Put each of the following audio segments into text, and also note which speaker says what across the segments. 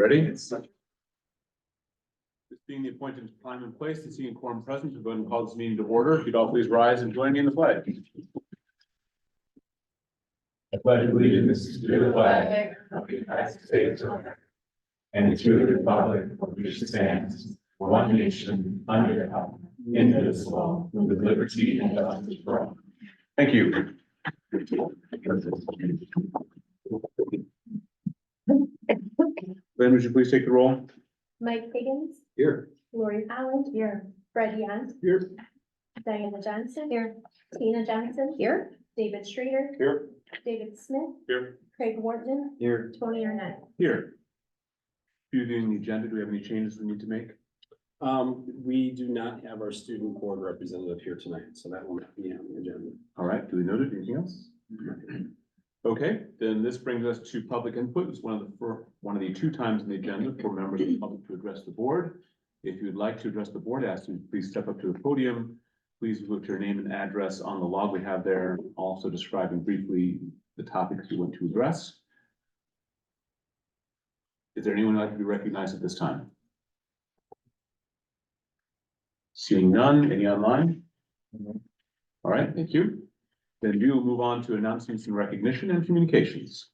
Speaker 1: ready? This being the appointed time and place, and seeing quorum present, we'll go ahead and call this meeting to order. If you'd all please rise and join me in the pledge.
Speaker 2: I pledge allegiance to the flag of the United States of America and to the republic for which it stands, one nation, under God, indivisible, with liberty and justice for all.
Speaker 1: Thank you. Ben, would you please take the roll?
Speaker 3: Mike Higgins,
Speaker 1: Here.
Speaker 3: Lori Holland, here, Fred Yant,
Speaker 1: Here.
Speaker 3: Diana Johnson, here, Tina Johnson, here, David Streeter,
Speaker 1: Here.
Speaker 3: David Smith,
Speaker 1: Here.
Speaker 3: Craig Morton,
Speaker 1: Here.
Speaker 3: Tony Arnett.
Speaker 1: Here. Viewing the agenda, do we have any changes we need to make?
Speaker 4: We do not have our student board representative here tonight, so that will not be on the agenda.
Speaker 1: All right, do we note it? Anything else? Okay, then this brings us to public input. It's one of the two times in the agenda for members of the public to address the board. If you would like to address the board, I ask you to please step up to the podium. Please put your name and address on the log we have there, also describing briefly the topics you want to address. Is there anyone who'd like to be recognized at this time? Seeing none, any online? All right, thank you. Then we will move on to announcements and recognition and communications.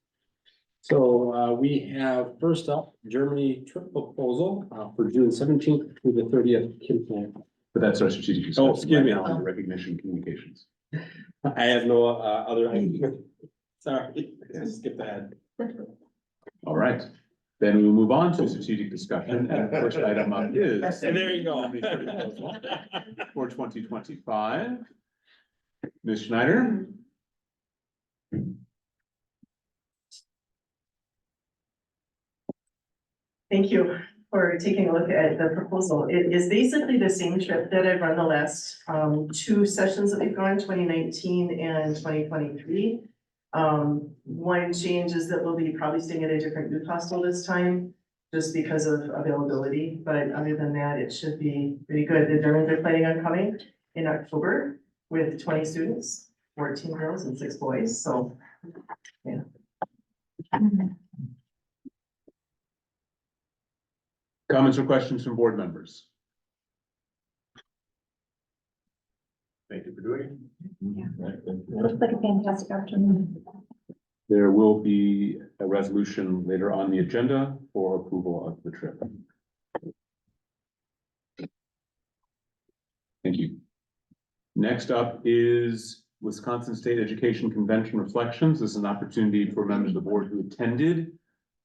Speaker 4: So we have first up Germany trip proposal for June 17th through the 30th.
Speaker 1: But that's our strategic discussion.
Speaker 4: Oh, excuse me.
Speaker 1: right now, recognition communications.
Speaker 4: I have no other. Sorry, skip ahead.
Speaker 1: All right, then we will move on to strategic discussion, and the first item up is.
Speaker 4: And there you go.
Speaker 1: For 2025. Ms. Schneider?
Speaker 5: Thank you for taking a look at the proposal. It is basically the same trip that I've run the last two sessions that we've gone, 2019 and 2023. One change is that we'll be probably staying at a different youth hostel this time, just because of availability. But other than that, it should be pretty good. The Germans are planning on coming in October with 20 students, 14 girls and 6 boys. So, yeah.
Speaker 1: Comments or questions from board members? Thank you for doing it.
Speaker 3: Looks like a fantastic opportunity.
Speaker 1: There will be a resolution later on the agenda for approval of the trip. Thank you. Next up is Wisconsin State Education Convention Reflections. This is an opportunity for members of the board who attended,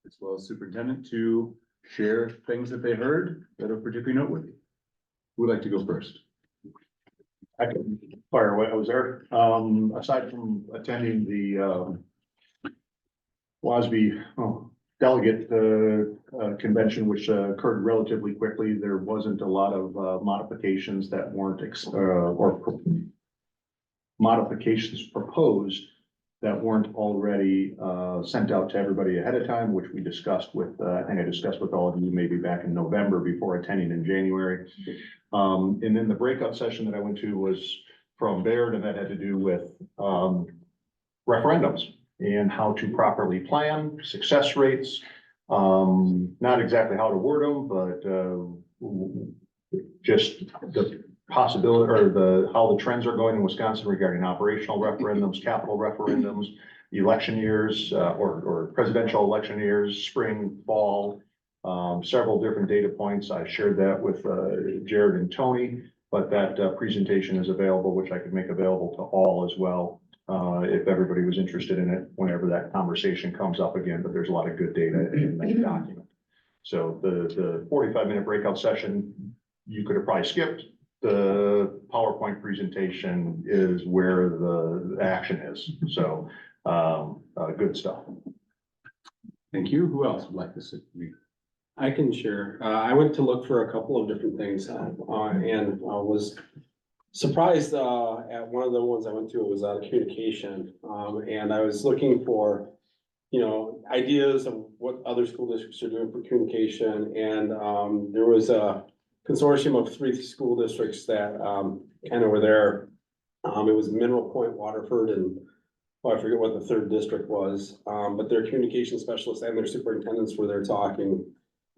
Speaker 1: as well as superintendent, to share things that they heard that are particularly noteworthy. Who would like to go first?
Speaker 6: I can fire away. I was there. Aside from attending the WASB delegate convention, which occurred relatively quickly, there wasn't a lot of modifications that weren't modifications proposed that weren't already sent out to everybody ahead of time, which we discussed with, I think I discussed with all of you maybe back in November before attending in January. And then the breakout session that I went to was from Baird, and that had to do with referendums and how to properly plan, success rates, not exactly how to word them, but just the possibility or how the trends are going in Wisconsin regarding operational referendums, capital referendums, election years, or presidential election years, spring, fall, several different data points. I shared that with Jared and Tony, but that presentation is available, which I could make available to all as well, if everybody was interested in it, whenever that conversation comes up again. But there's a lot of good data in that document. So the 45-minute breakout session, you could have probably skipped. The PowerPoint presentation is where the action is. So good stuff.
Speaker 1: Thank you. Who else would like to read?
Speaker 4: I can share. I went to look for a couple of different things and was surprised at one of the ones I went to. It was out of communication. And I was looking for, ideas of what other school districts are doing for communication. And there was a consortium of 3 school districts that kind of were there. It was Mineral Point, Waterford, and I forget what the 3rd district was. But their communication specialists and their superintendents were there talking.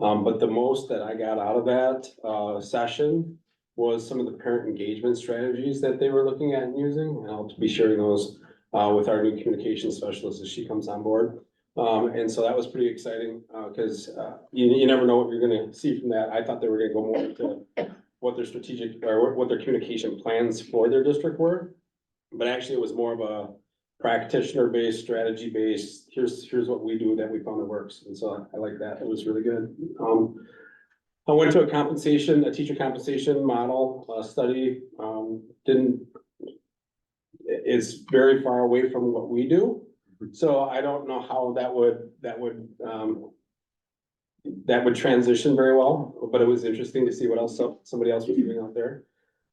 Speaker 4: But the most that I got out of that, session was some of the parent engagement strategies that they were looking at and using, and I'll be sharing those, with our new communication specialist as she comes on board. And so that was pretty exciting, because, you never know what you're gonna see from that. I thought they were gonna go more into what their strategic, or what their communication plans for their district were. But actually, it was more of a practitioner-based, strategy-based, here's what we do that we found that works, and so I like that, it was really good. I went to a teacher compensation model, study, it's very far away from what we do. So I don't know how that would transition very well, but it was interesting to see what else somebody else was doing out there.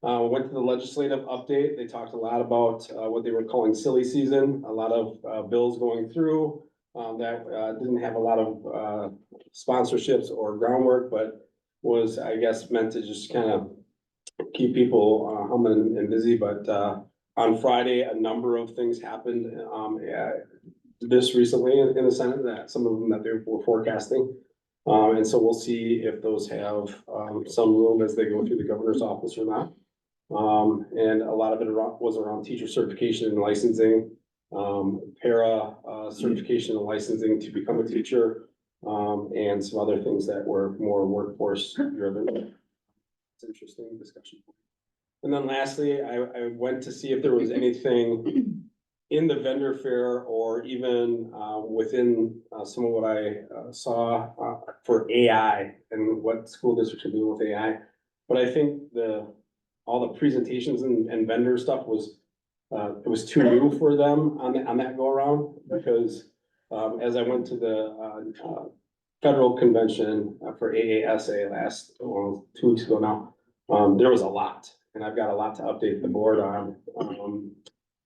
Speaker 4: Went to the legislative update. They talked a lot about what they were calling silly season, a lot of bills going through that didn't have a lot of sponsorships or groundwork, but was, I guess, meant to just kind of keep people humming and busy. But on Friday, a number of things happened this recently in the Senate, that some of them that they were forecasting. And so we'll see if those have some room as they go through the governor's office or not. And a lot of it was around teacher certification and licensing, para certification and licensing to become a teacher, and some other things that were more workforce driven. It's an interesting discussion. And then lastly, I went to see if there was anything in the vendor fair or even within some of what I saw for AI and what school districts are doing with AI. But I think all the presentations and vendor stuff was, it was too new for them on that go around, because as I went to the federal convention for AASA last, 2 weeks ago now, there was a lot, and I've got a lot to update the board on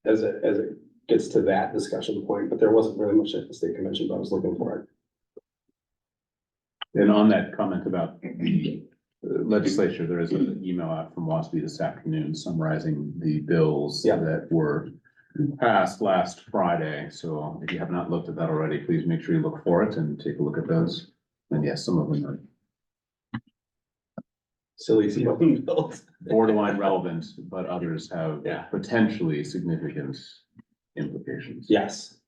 Speaker 4: as it gets to that discussion point, but there wasn't really much at the state convention, but I was looking for it.
Speaker 1: And on that comment about the legislature, there is an email out from WASB this afternoon summarizing the bills
Speaker 4: Yeah.
Speaker 1: that were passed last Friday. So if you have not looked at that already, please make sure you look for it and take a look at those. And yes, some of them are
Speaker 4: Silly season bills.
Speaker 1: borderline relevant, but others have
Speaker 4: Yeah.
Speaker 1: potentially significant implications.
Speaker 4: Yes.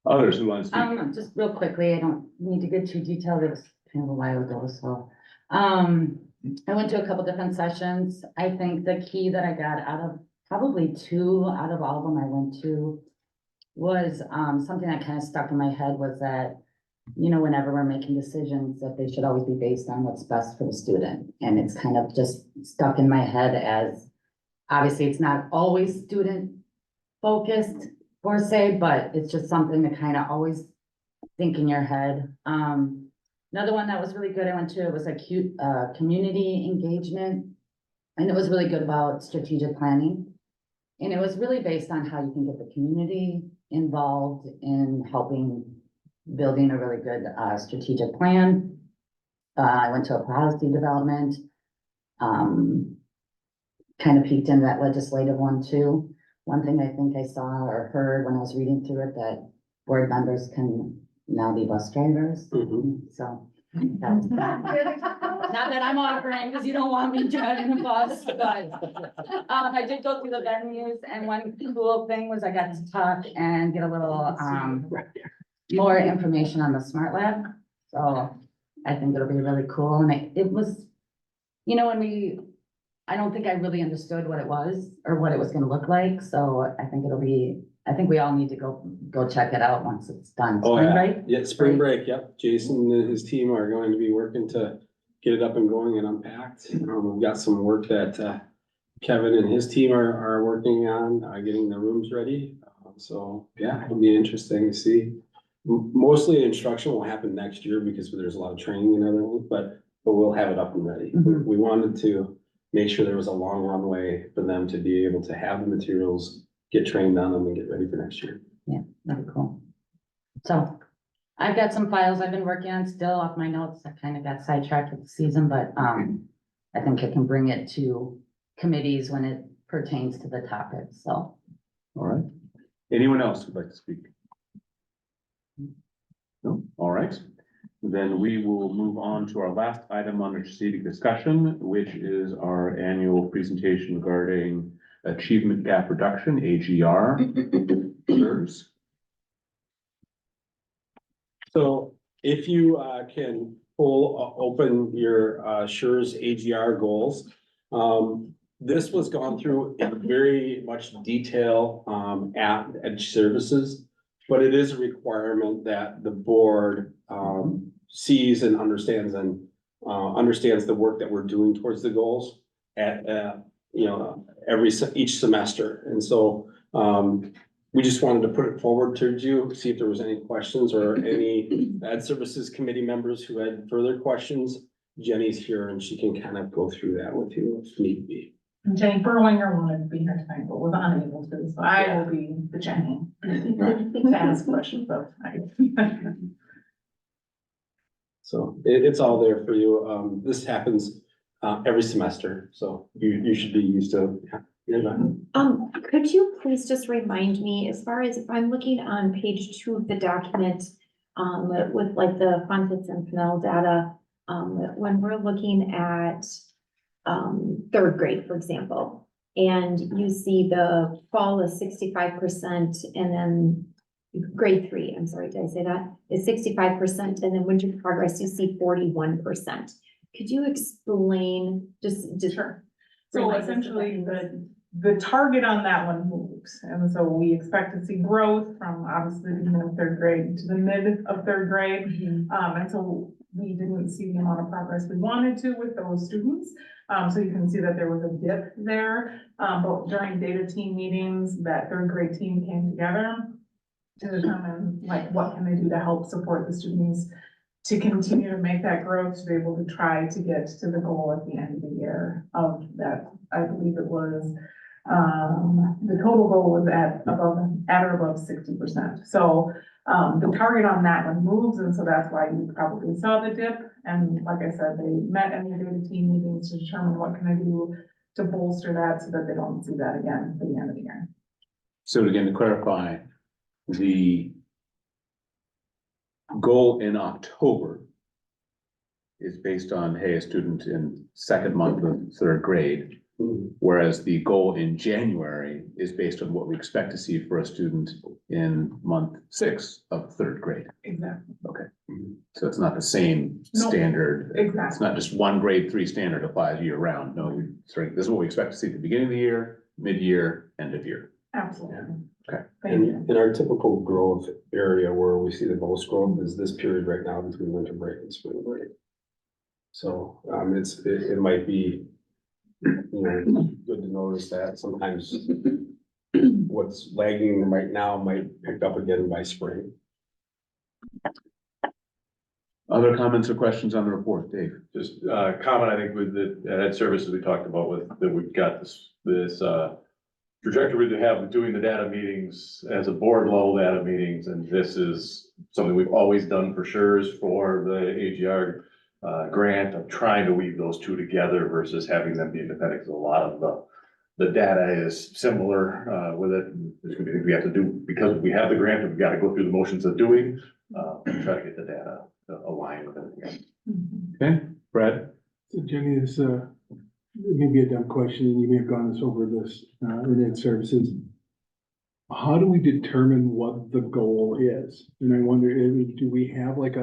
Speaker 1: Others who want to speak?
Speaker 7: Just real quickly, I don't need to get too detailed, it was kind of a while ago, so. I went to a couple different sessions. I think the key that I got out of, probably 2 out of all of them I went to, was, something that kind of stuck in my head was that, you know, whenever we're making decisions, that they should always be based on what's best for the student. And it's kind of just stuck in my head as, obviously, it's not always student focused per se, but it's just something to kind of always think in your head. Another one that was really good I went to, it was a cute community engagement. And it was really good about strategic planning. And it was really based on how you can get the community involved in helping building a really good strategic plan. I went to a policy development. Kind of peeked into that legislative one too. One thing I think I saw or heard when I was reading through it, that board members can now be bus drivers. So that's not that I'm offering, because you don't want me driving a bus, but I did go through the venues, and one cool thing was I got to talk and get a little more information on the Smart Lab. So I think it'll be really cool. And it was, you know, I don't think I really understood what it was or what it was gonna look like. So I think I think we all need to go check it out once it's done.
Speaker 4: Oh,
Speaker 7: Spring
Speaker 4: yeah.
Speaker 7: break?
Speaker 4: Yeah, spring break, yep. Jason and his team are going to be working to get it up and going and unpacked. We've got some work that Kevin and his team are working on, getting the rooms ready. So, yeah, it'll be interesting to see. Mostly instruction will happen next year because there's a lot of training and everything, but we'll have it up and ready.
Speaker 7: Mhm.
Speaker 4: We wanted to make sure there was a long runway for them to be able to have the materials, get trained on them and get ready for next year.
Speaker 7: That'd be cool. So I've got some files I've been working on still off my notes. I kind of got sidetracked with the season, but I think I can bring it to committees when it pertains to the topic, so.
Speaker 1: All right. Anyone else who'd like to speak? No? All right. then we will move on to our last item under strategic discussion, which is our annual presentation regarding achievement gap reduction, AGR. Sirs.
Speaker 4: So if you can open your SURE's AGR goals. This was gone through in very much detail at Edge Services. But it is a requirement that the board sees and understands the work that we're doing towards the goals at each semester. And so we just wanted to put it forward to you, see if there was any questions or any Ed Services Committee members who had further questions. Jenny's here and she can kind of go through that with you if need be.
Speaker 8: Jenny Berlinger wanted to be here tonight, but was unable to, so I will be the Jenny to ask questions of tonight.
Speaker 4: So it's all there for you. This happens every semester, so you should be used to.
Speaker 3: Could you please just remind me, as far as if I'm looking on page 2 of the document, with like the Fontes and Fennell data, when we're looking at third grade, for example, and you see the fall is 65%, and then grade 3, I'm sorry, did I say that? Is 65%, and then winter progress, you see 41%. Could you explain, just
Speaker 8: Sure. So
Speaker 3: remind us of
Speaker 8: essentially,
Speaker 3: that?
Speaker 8: the target on that one moves, and so we expect to see growth from obviously the beginning of third grade to the mid of third grade. And so we didn't see the amount of progress we wanted to with those students. So you can see that there was a dip there, but during data team meetings, that third grade team came together to determine like what can they do to help support the students to continue to make that growth, to be able to try to get to the goal at the end of the year of that. I believe it was, the total goal was at or above 60%. So the target on that one moves, and so that's why you probably saw the dip. And like I said, they met in the data team meetings to determine what can I do to bolster that so that they don't see that again at the end of the year.
Speaker 1: So again, to clarify, the goal in October is based on, hey, a student in second month of third grade, whereas the goal in January is based on what we expect to see for a student in month 6 of third grade.
Speaker 8: Exactly.
Speaker 1: Okay, so it's not the same
Speaker 8: No,
Speaker 1: standard. It's
Speaker 8: exactly.
Speaker 1: not just one grade 3 standard applies year round. No, sorry, this is what we expect to see at the beginning of the year, mid-year, end of year.
Speaker 8: Absolutely.
Speaker 1: Okay.
Speaker 8: Thank you.
Speaker 4: In our typical growth area where we see the most growth is this period right now between winter break and spring break. So it might be, good to notice that sometimes what's lagging right now might pick up again by spring.
Speaker 1: Other comments or questions on the report, Dave?
Speaker 2: Just comment, I think with the Ed Services we talked about with, that we've got this trajectory to have doing the data meetings as a board level data meetings. And this is something we've always done for sure for the AGR grant of trying to weave those two together versus having them be independent. Because a lot of the data is similar with it. There's gonna be things we have to do because we have the grant and we've got to go through the motions of doing, and try to get the data aligned with everything.
Speaker 1: Okay, Brad?
Speaker 9: So Jenny, this it may be a dumb question, and you may have gone over this in Ed Services. How do we determine what the goal is? And I wonder, do we have like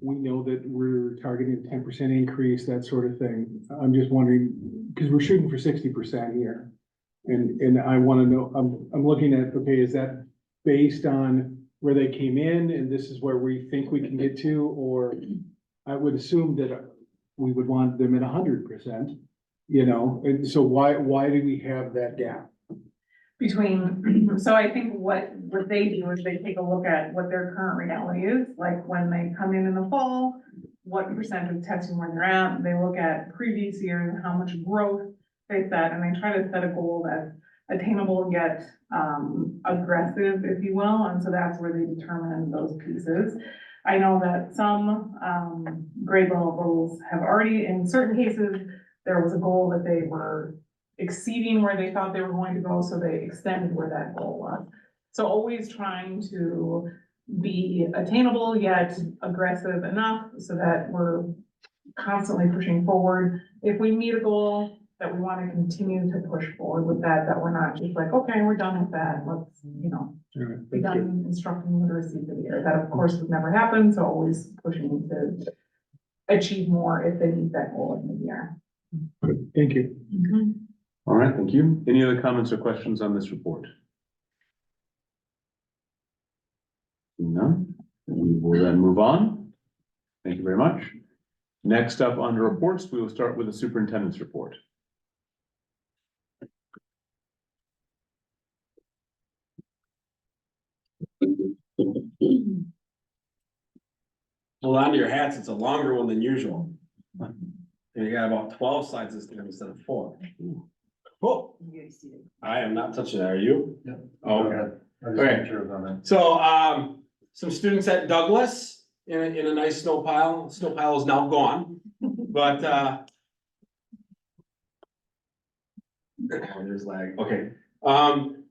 Speaker 9: we know that we're targeting a 10% increase, that sort of thing. I'm just wondering, because we're shooting for 60% here. And I want to know, I'm looking at, okay, is that based on where they came in and this is where we think we can get to? Or I would assume that we would want them at 100%, and so why do we have that gap?
Speaker 8: So I think what they do is they take a look at what their current reality is, like when they come in the fall, what percent of testing where they're at, they look at previous years and how much growth they set, and they try to set a goal that's attainable yet aggressive, if you will, and so that's where they determine those pieces. I know that some grade level goals have already, in certain cases, there was a goal that they were exceeding where they thought they were going to go, so they extended where that goal was. So always trying to be attainable yet aggressive enough so that we're constantly pushing forward. If we meet a goal, that we want to continue to push forward with that, that we're not just like, okay, we're done with that, let's, you know, be done instructing literacy for the year. That of course would never happen, so always pushing to achieve more if they meet that goal in the year.
Speaker 9: Good, thank you.
Speaker 1: All right, thank you. Any other comments or questions on this report? None. We will then move on. Thank you very much. Next up under reports, we will start with the superintendent's report.
Speaker 4: Hold on to your hats, it's a longer one than usual. And you got about 12 slides this time instead of 4. Oh, I am not touching that, are you?
Speaker 2: No.
Speaker 4: Oh, okay. Okay. So, some students at Douglas in a nice snow pile. Snow pile is now gone, but, there's lag, okay.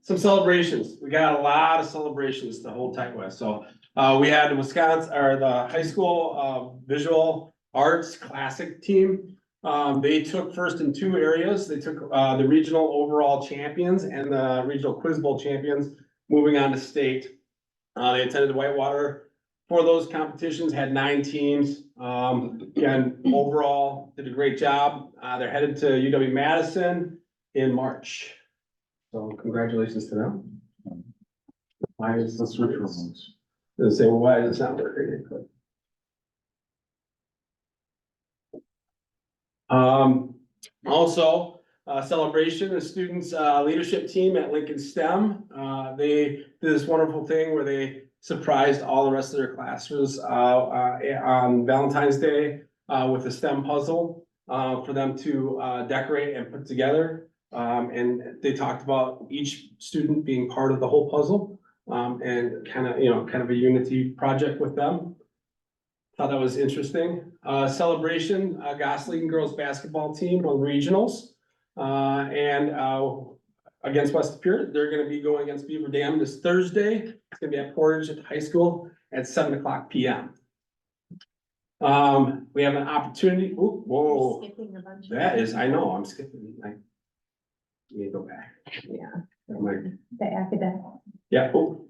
Speaker 4: Some celebrations. We got a lot of celebrations to hold tight with. So, we had the Wisconsin, or the high school, visual arts classic team. They took first in 2 areas. They took, the regional overall champions and the regional quiz bowl champions, moving on to state. They attended Whitewater for those competitions, had 9 teams. Again, overall, did a great job. They're headed to UW-Madison in March. So congratulations to them. Why is the switch remotes? They say, well, why does it not work? Also, celebration, the students' leadership team at Lincoln STEM. They did this wonderful thing where they surprised all the rest of their classes on Valentine's Day with a STEM puzzle for them to decorate and put together. And they talked about each student being part of the whole puzzle and kind of a unity project with them. Thought that was interesting. Celebration, Gosling girls basketball team on regionals. And against West Superior, they're gonna be going against Beaver Dam this Thursday. It's gonna be at Portage at the high school at 7:00 p.m. We have an opportunity, ooh, whoa, that is, I know, I'm skipping, let me go back.
Speaker 3: Yeah.
Speaker 4: The
Speaker 3: academic.
Speaker 4: Yeah, oh.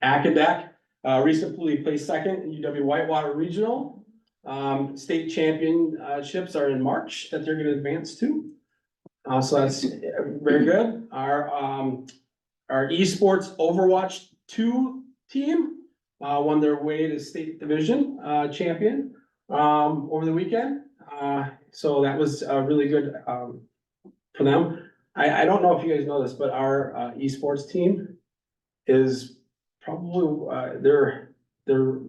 Speaker 4: Academic, recently placed second in UW Whitewater Regional. State championships are in March that they're gonna advance to. So that's very good. Our esports Overwatch 2 team won their way to state division champion over the weekend. So that was really good for them. I don't know if you guys know this, but our esports team is probably they're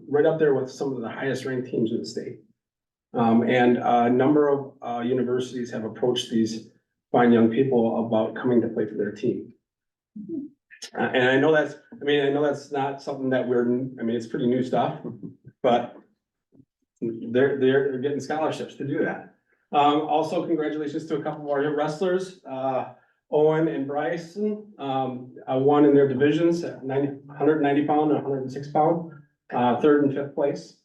Speaker 4: right up there with some of the highest ranked teams in the state. And a number of universities have approached these fine young people about coming to play for their team. And I know that's not something that it's pretty new stuff, but they're getting scholarships to do that. Also, congratulations to a couple of our wrestlers, Owen and Bryson, won in their divisions at 190 pound and 106 pound, 3rd and 5th place.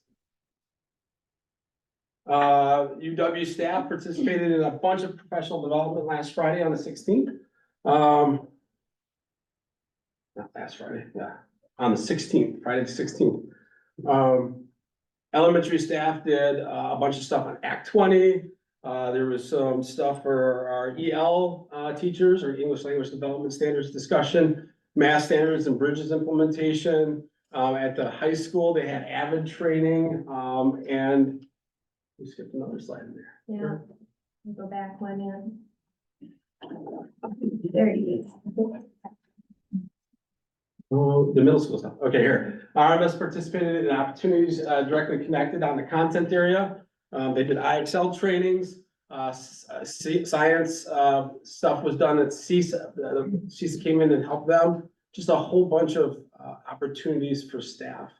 Speaker 4: UW staff participated in a bunch of professional development last Friday on the 16th. Not last Friday, yeah, on the 16th, Friday the 16th. Elementary staff did a bunch of stuff on Act 20. There was some stuff for our EL teachers, or English Language Development Standards discussion, math standards and bridges implementation. At the high school, they had AVID training, and we skipped another slide in there.
Speaker 3: Yeah, go back one in. There it is.
Speaker 4: Oh, the middle school stuff. Okay, here. RMS participated in opportunities directly connected on the content area. They did IXL trainings, science stuff was done at CISA. CISA came in and helped them. Just a whole bunch of opportunities for staff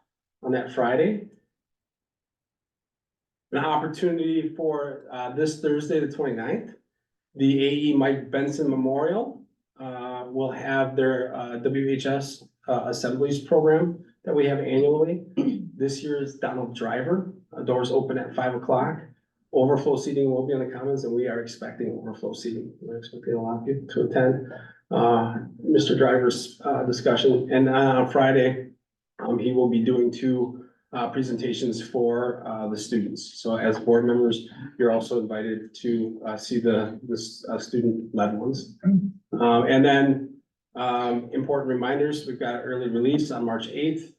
Speaker 4: on that Friday. An opportunity for this Thursday, the 29th, the AE Mike Benson Memorial will have their WHS assemblies program that we have annually. This year is Donald Driver. Doors open at 5 o'clock. Overflow seating will be in the commons, and we are expecting overflow seating. We're expecting a lot of people to attend Mr. Driver's discussion. And on Friday, he will be doing two presentations for the students. So as board members, you're also invited to see the student-led ones. And then important reminders, we've got early release on March 8th.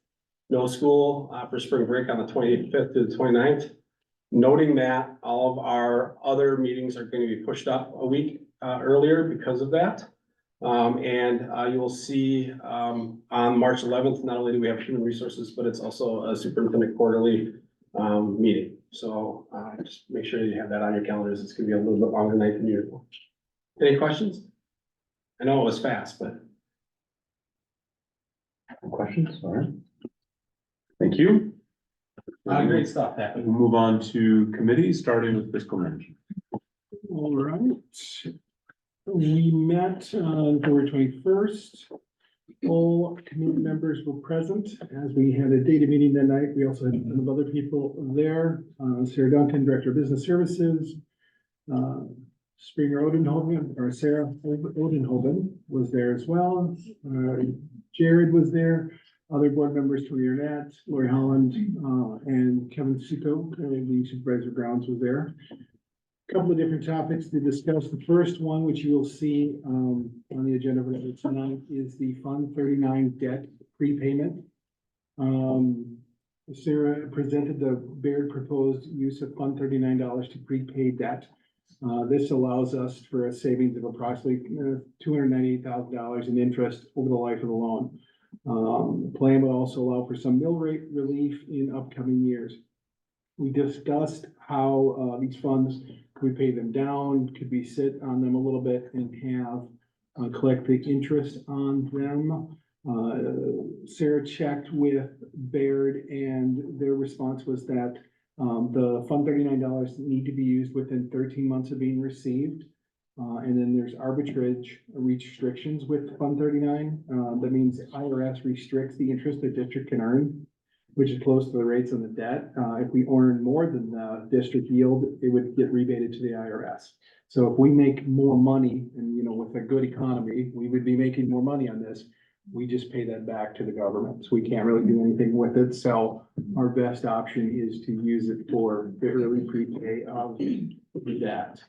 Speaker 4: No school for spring break on the 25th to the 29th. Noting that all of our other meetings are going to be pushed up a week earlier because of that. You will see on March 11th, not only do we have human resources, but it's also a superintendent quarterly meeting. So just make sure you have that on your calendars. It's gonna be a little bit longer night than usual. Any questions? I know it was fast, but.
Speaker 1: Questions? All right. Thank you.
Speaker 4: Great stuff
Speaker 1: We'll
Speaker 4: happening.
Speaker 1: move on to committees, starting with fiscal management.
Speaker 9: All right. We met on February 21st. All committee members were present as we had a data meeting that night. We also had some other people there. Sarah Duncan, Director of Business Services. Springer Odenhoven, or Sarah Odenhoven was there as well. Jared was there. Other board members, Tony Arnett, Lori Holland, and Kevin Suko, the Supervisor Grounds was there. Couple of different topics to discuss. The first one, which you will see on the agenda for tonight, is the Fund 39 debt prepayment. Sarah presented the Baird proposed use of Fund $39 to prepay debt. This allows us for a savings of approximately $298,000 in interest over the life of the loan. The plan will also allow for some mill rate relief in upcoming years. We discussed how these funds, could we pay them down? Could we sit on them a little bit and have collect the interest on them? Sarah checked with Baird, and their response was that the Fund $39 need to be used within 13 months of being received. And then there's arbitrage restrictions with Fund 39. That means IRS restricts the interest the district can earn, which is close to the rates on the debt. If we earn more than the district yield, it would get rebated to the IRS. So if we make more money, and with a good economy, we would be making more money on this. We just pay that back to the government. So we can't really do anything with it. So our best option is to use it for the early prepay of the debt.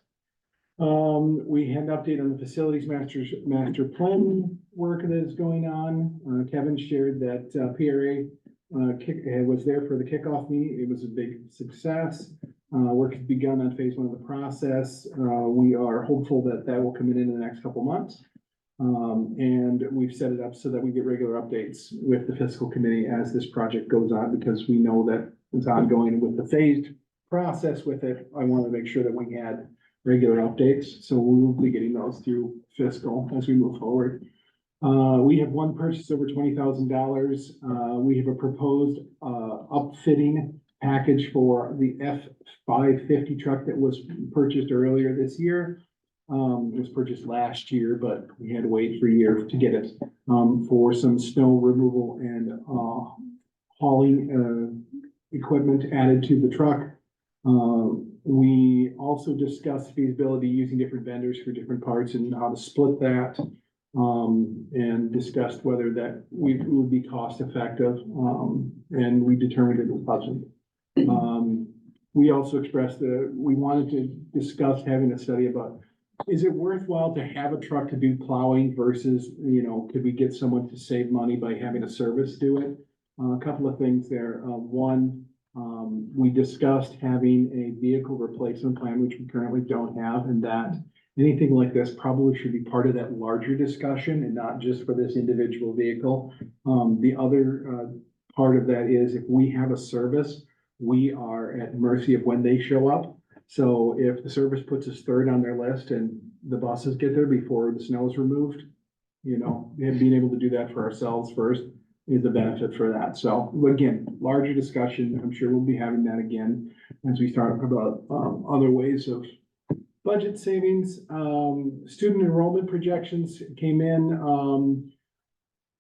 Speaker 9: We had an update on the facilities master plan work that is going on. Kevin shared that PRA was there for the kickoff meeting. It was a big success. Work has begun on phase 1 of the process. We are hopeful that that will come in the next couple months. And we've set it up so that we get regular updates with the fiscal committee as this project goes on, because we know that it's ongoing with the phased process with it. I want to make sure that we had regular updates. So we will be getting those through fiscal as we move forward. We have one purchase over $20,000. We have a proposed upfitting package for the F-550 truck that was purchased earlier this year. It was purchased last year, but we had to wait for a year to get it for some snow removal and hauling equipment added to the truck. We also discussed feasibility using different vendors for different parts and how to split that. And discussed whether that would be cost effective. And we determined it was budget. We also expressed that we wanted to discuss having a study about, is it worthwhile to have a truck to do plowing versus, could we get someone to save money by having a service do it? A couple of things there. One, we discussed having a vehicle replacement plan, which we currently don't have, and that anything like this probably should be part of that larger discussion and not just for this individual vehicle. The other part of that is if we have a service, we are at mercy of when they show up. So if the service puts us third on their list and the buses get there before the snow is removed, being able to do that for ourselves first is a benefit for that. So again, larger discussion. I'm sure we'll be having that again as we start about other ways of budget savings. Student enrollment projections came in.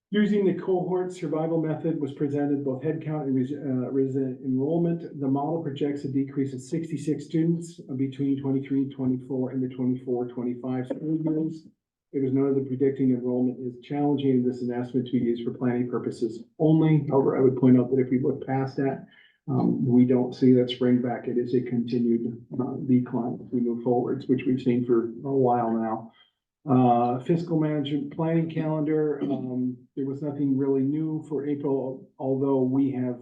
Speaker 9: Using the cohort survival method was presented both headcount and resident enrollment. The model projects a decrease of 66 students between 23 and 24 in the 24-25 school years. It was noted that predicting enrollment is challenging, and this is an estimate to be used for planning purposes only. However, I would point out that if we look past that, we don't see that spring back. It is a continued decline as we move forwards, which we've seen for a while now. Fiscal management planning calendar, there was nothing really new for April, although we have,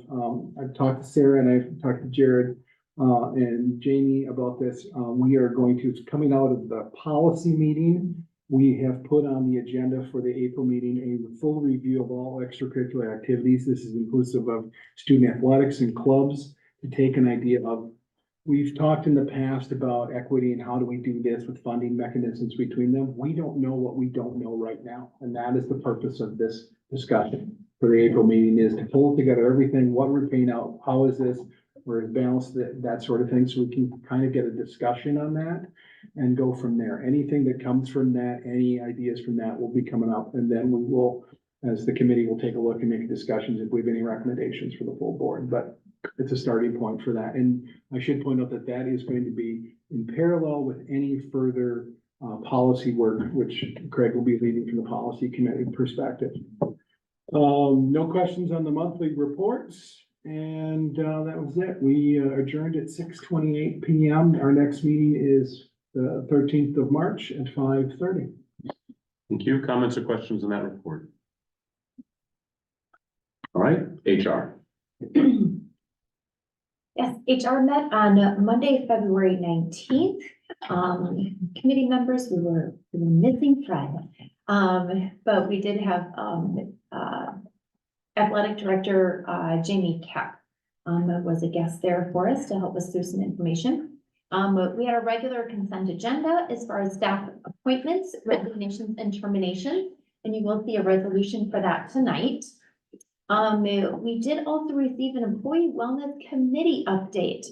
Speaker 9: I've talked to Sarah and I've talked to Jared and Jamie about this. We are going to, coming out of the policy meeting, we have put on the agenda for the April meeting a full review of all extracurricular activities. This is inclusive of student athletics and clubs, to take an idea of. We've talked in the past about equity and how do we do this with funding mechanisms between them. We don't know what we don't know right now. And that is the purpose of this discussion for the April meeting, is to pull together everything, what we're paying out, how is this, where it's balanced, that sort of thing. So we can kind of get a discussion on that and go from there. Anything that comes from that, any ideas from that will be coming up. And then we will, as the committee, will take a look and make discussions if we have any recommendations for the full board. But it's a starting point for that. And I should point out that that is going to be in parallel with any further policy work, which Craig will be leading from the policy committee perspective. No questions on the monthly reports. And that was it. We adjourned at 6:28 p.m. Our next meeting is the 13th of March at 5:30.
Speaker 1: Thank you. Comments or questions on that report? All right, HR.
Speaker 3: Yes, HR met on Monday, February 19th. Committee members, we were missing Fred. But we did have, Athletic Director, Jamie Kapp, was a guest there for us to help us through some information. We had a regular consent agenda as far as staff appointments, resignations, and termination, and you will see a resolution for that tonight. We did also receive an employee wellness committee update.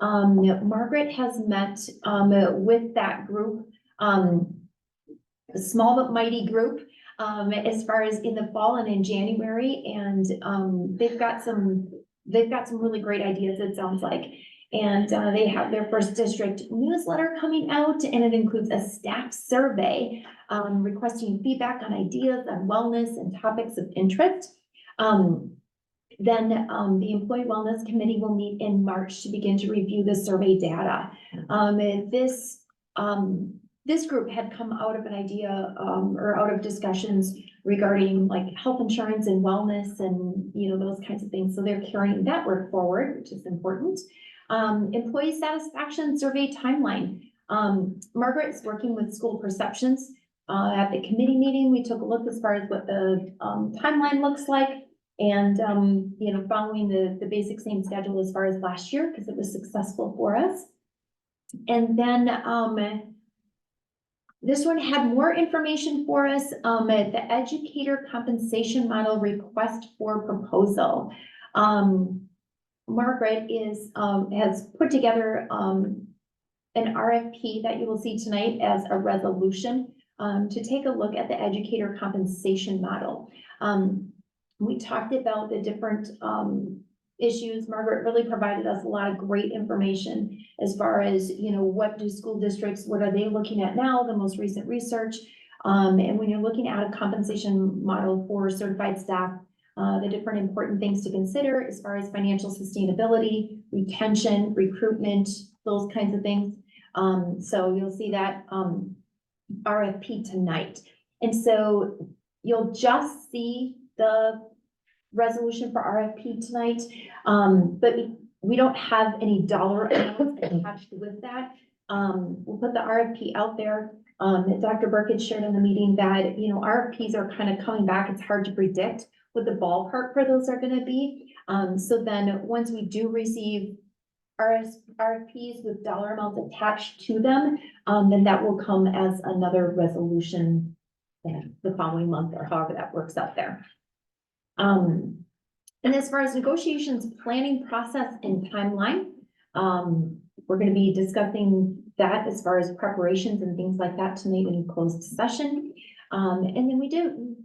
Speaker 3: Margaret has met with that group, a small but mighty group, as far as in the fall and in January, and they've got some really great ideas, it sounds like. And they have their first district newsletter coming out, and it includes a staff survey requesting feedback on ideas on wellness and topics of interest. Then the Employee Wellness Committee will meet in March to begin to review the survey data. This group had come out of an idea or out of discussions regarding like health insurance and wellness and, you know, those kinds of things. So they're carrying that work forward, which is important. Employee satisfaction survey timeline. Margaret is working with school perceptions. At the committee meeting, we took a look as far as what the timeline looks like. And, you know, following the basic same schedule as far as last year, because it was successful for us. And then this one had more information for us, the educator compensation model request for proposal. Margaret has put together an RFP that you will see tonight as a resolution to take a look at the educator compensation model. We talked about the different issues. Margaret really provided us a lot of great information as far as, you know, what do school districts, what are they looking at now, the most recent research. And when you're looking at a compensation model for certified staff, the different important things to consider as far as financial sustainability, retention, recruitment, those kinds of things. So you'll see that RFP tonight. And so you'll just see the resolution for RFP tonight, but we don't have any dollar amounts attached with that. We'll put the RFP out there. Dr. Burke had shared in the meeting that, you know, RFPs are kind of coming back. It's hard to predict what the ballpark for those are going to be. So then once we do receive RFPs with dollar amounts attached to them, then that will come as another resolution the following month, or however that works out there. And as far as negotiations, planning process and timeline, we're going to be discussing that as far as preparations and things like that tonight in closed session. And then we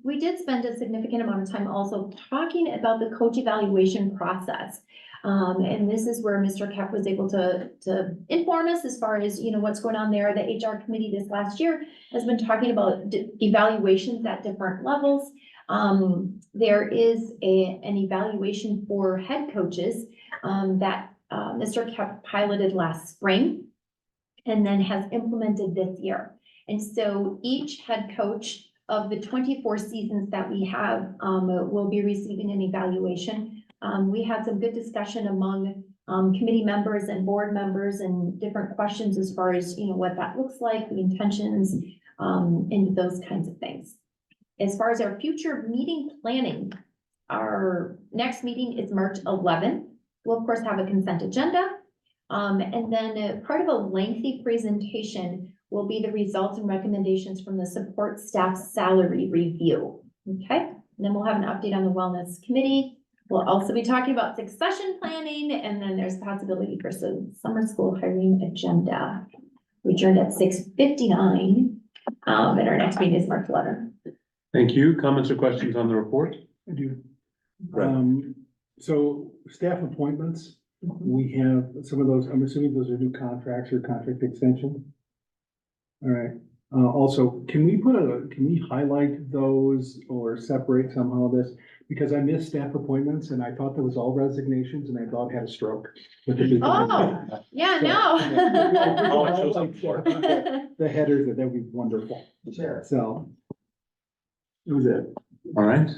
Speaker 3: we did spend a significant amount of time also talking about the coach evaluation process. And this is where Mr. Kep was able to inform us as far as, you know, what's going on there. The HR committee this last year has been talking about evaluations at different levels. There is an evaluation for head coaches, that, Mr. Kep piloted last spring and then has implemented this year. And so each head coach of the 24 seasons that we have, will be receiving an evaluation. We had some good discussion among committee members and board members and different questions as far as, you know, what that looks like, the intentions, and those kinds of things. As far as our future meeting planning, our next meeting is March 11th. We'll of course have a consent agenda. And then part of a lengthy presentation will be the results and recommendations from the support staff salary review. Okay, and then we'll have an update on the wellness committee. We'll also be talking about succession planning, and then there's possibility for some summer school hiring agenda. We adjourned at 6:59, and our next meeting is March 11th.
Speaker 1: Thank you. Comments or questions on the report?
Speaker 9: I do.
Speaker 1: Right.
Speaker 9: So staff appointments, we have some of those, I'm assuming those are new contracts or contract extension. All right, also, can we highlight those or separate somehow this? Because I missed staff appointments and I thought that was all resignations and I thought I had a stroke.
Speaker 3: Oh, yeah, no.
Speaker 9: The headers, that'd be wonderful.
Speaker 6: Sure.
Speaker 9: So. That was it.
Speaker 1: All right.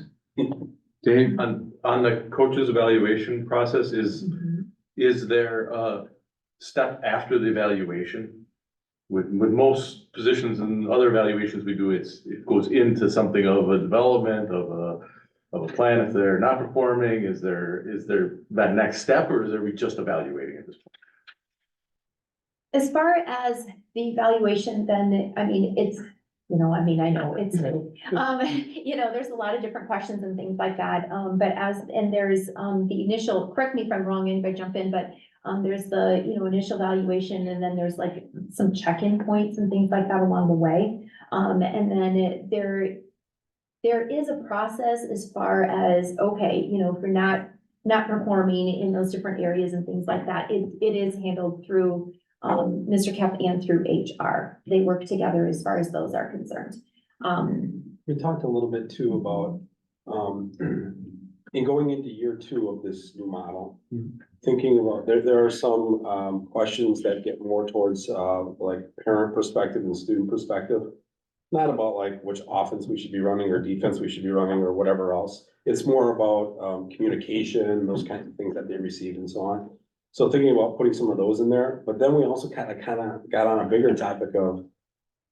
Speaker 1: Dave?
Speaker 2: On the coach's evaluation process, is there a step after the evaluation? With most positions and other evaluations we do, it goes into something of a development of a plan. If they're not performing, is there that next step, or are we just evaluating at this point?
Speaker 3: As far as the evaluation, then, I mean, it's, you know, I mean, I know it's, you know, there's a lot of different questions and things like that. But and there's, the initial, correct me if I'm wrong, and if I jump in, but, there's the, you know, initial valuation, and then there's like some check-in points and things like that along the way. And then there is a process as far as, okay, you know, if you're not performing in those different areas and things like that, it is handled through Mr. Kep and through HR. They work together as far as those are concerned.
Speaker 4: We talked a little bit too about, in going into year 2 of this new model, thinking about, there are some, questions that get more towards, like parent perspective and student perspective. Not about like which offense we should be running or defense we should be running or whatever else. It's more about, communication, those kinds of things that they receive and so on. So thinking about putting some of those in there, but then we also kind of got on a bigger topic of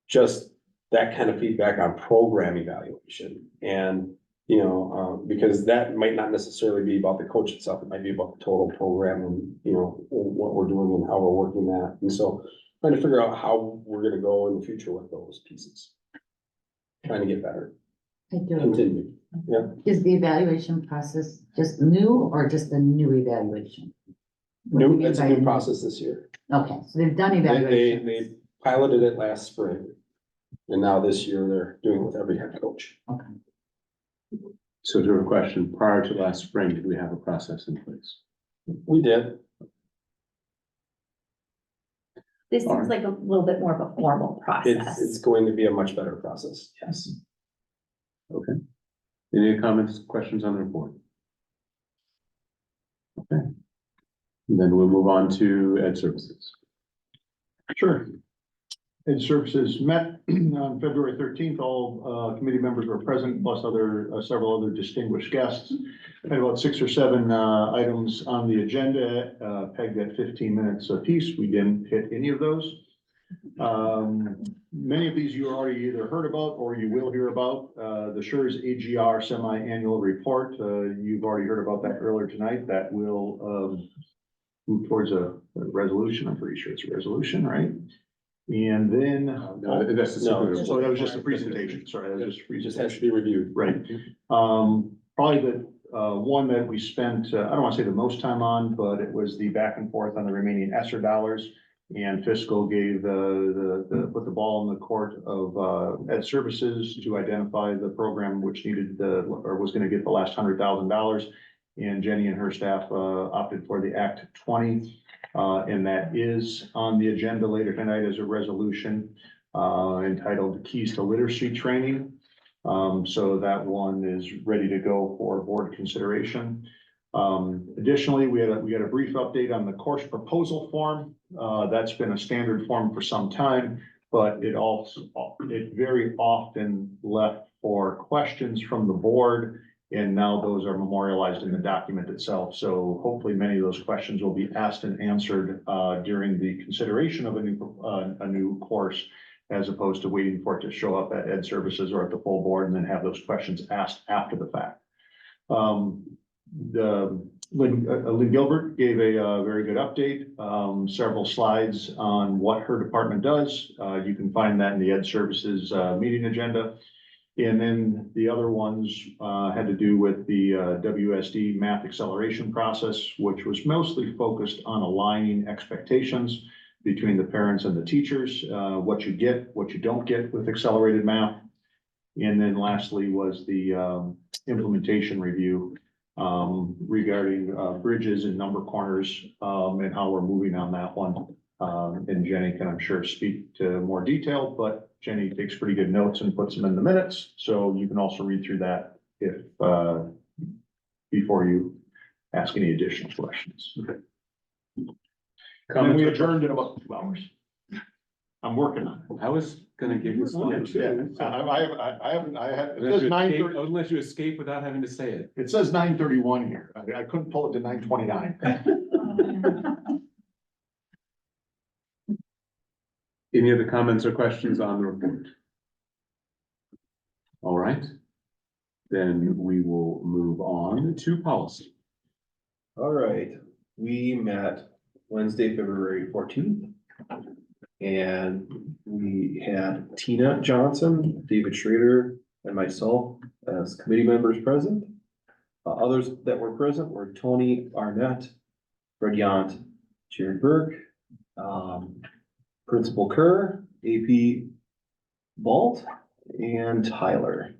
Speaker 4: just that kind of feedback on program evaluation. And, you know, because that might not necessarily be about the coach itself, it might be about the total program and, you know, what we're doing and how we're working that. And so trying to figure out how we're gonna go in the future with those pieces. Trying to get better,
Speaker 7: I do.
Speaker 4: continue. Yeah,
Speaker 7: Is the evaluation process just new or just a new evaluation? What do you
Speaker 4: new,
Speaker 7: mean
Speaker 4: it's a
Speaker 7: by
Speaker 4: new process this year.
Speaker 7: Okay, so they've done
Speaker 4: They
Speaker 7: evaluations.
Speaker 4: piloted it last spring. And now this year they're doing it with every head coach.
Speaker 7: Okay.
Speaker 1: So to a question, prior to last spring, did we have a process in place?
Speaker 4: We did.
Speaker 3: This seems like a little bit more of a formal
Speaker 4: It's
Speaker 3: process.
Speaker 4: going to be a much better process, yes.
Speaker 1: Okay. Any comments, questions on the report? Okay. And then we'll move on to Ed Services.
Speaker 6: Sure. Ed Services met on February 13th. All committee members were present, plus several other distinguished guests. Had about 6 or 7 items on the agenda, pegged at 15 minutes apiece. We didn't hit any of those. Many of these you already either heard about or you will hear about. The SURE's AGR semi-annual report, you've already heard about that earlier tonight. That will move towards a resolution. I'm pretty sure it's a resolution, right? And then,
Speaker 1: That's the
Speaker 4: No.
Speaker 6: so that was just a presentation. Sorry, that was just a
Speaker 4: It just
Speaker 6: presentation.
Speaker 4: has to be reviewed.
Speaker 6: Right. Probably the one that we spent, I don't want to say the most time on, but it was the back and forth on the remaining ESSER dollars. And fiscal gave put the ball in the court of Ed Services to identify the program which needed or was gonna get the last $100,000. And Jenny and her staff opted for the Act 20. And that is on the agenda later tonight as a resolution entitled Keys to Literacy Training. So that one is ready to go for board consideration. Additionally, we got a brief update on the course proposal form. That's been a standard form for some time, but it very often left for questions from the board. And now those are memorialized in the document itself. So hopefully many of those questions will be asked and answered during the consideration of a new course, as opposed to waiting for it to show up at Ed Services or at the full board and then have those questions asked after the fact. Lynn Gilbert gave a very good update, several slides on what her department does. You can find that in the Ed Services meeting agenda. And then the other ones had to do with the WSD math acceleration process, which was mostly focused on aligning expectations between the parents and the teachers, what you get, what you don't get with accelerated math. And then lastly was the implementation review regarding bridges and number corners and how we're moving on that one. And Jenny can, I'm sure, speak to more detail, but Jenny takes pretty good notes and puts them in the minutes. So you can also read through that if before you ask any additional questions. Okay. And we adjourned in about 2 hours. I'm working on it.
Speaker 1: I was gonna give you some.
Speaker 6: Yeah, I haven't, it
Speaker 1: Unless
Speaker 6: says
Speaker 1: you
Speaker 6: 9:30.
Speaker 1: escape- unless you escape without having to say it.
Speaker 6: It says 9:31 here. I couldn't pull it to 9:29.
Speaker 1: Any other comments or questions on the report? All right. Then we will move on to policy.
Speaker 10: All right, we met Wednesday, February 14th. And we had Tina Johnson, David Schrader, and myself as committee members present. Others that were present were Tony Arnett, Fred Yant, Jared Burke, Principal Kerr, AP Balt, and Tyler.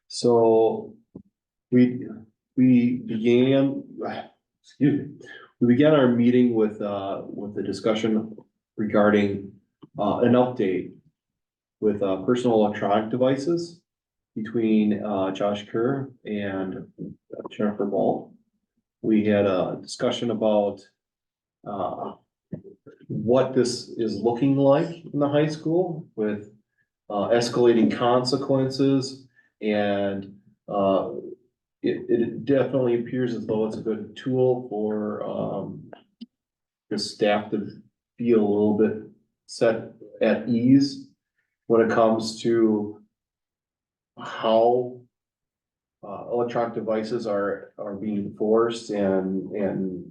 Speaker 10: So we began our meeting with the discussion regarding an update with personal electronic devices between Josh Kerr and Jennifer Ball. We had a discussion about what this is looking like in the high school with escalating consequences, and it definitely appears as though it's a good tool for the staff to feel a little bit set at ease when it comes to how electronic devices are being enforced and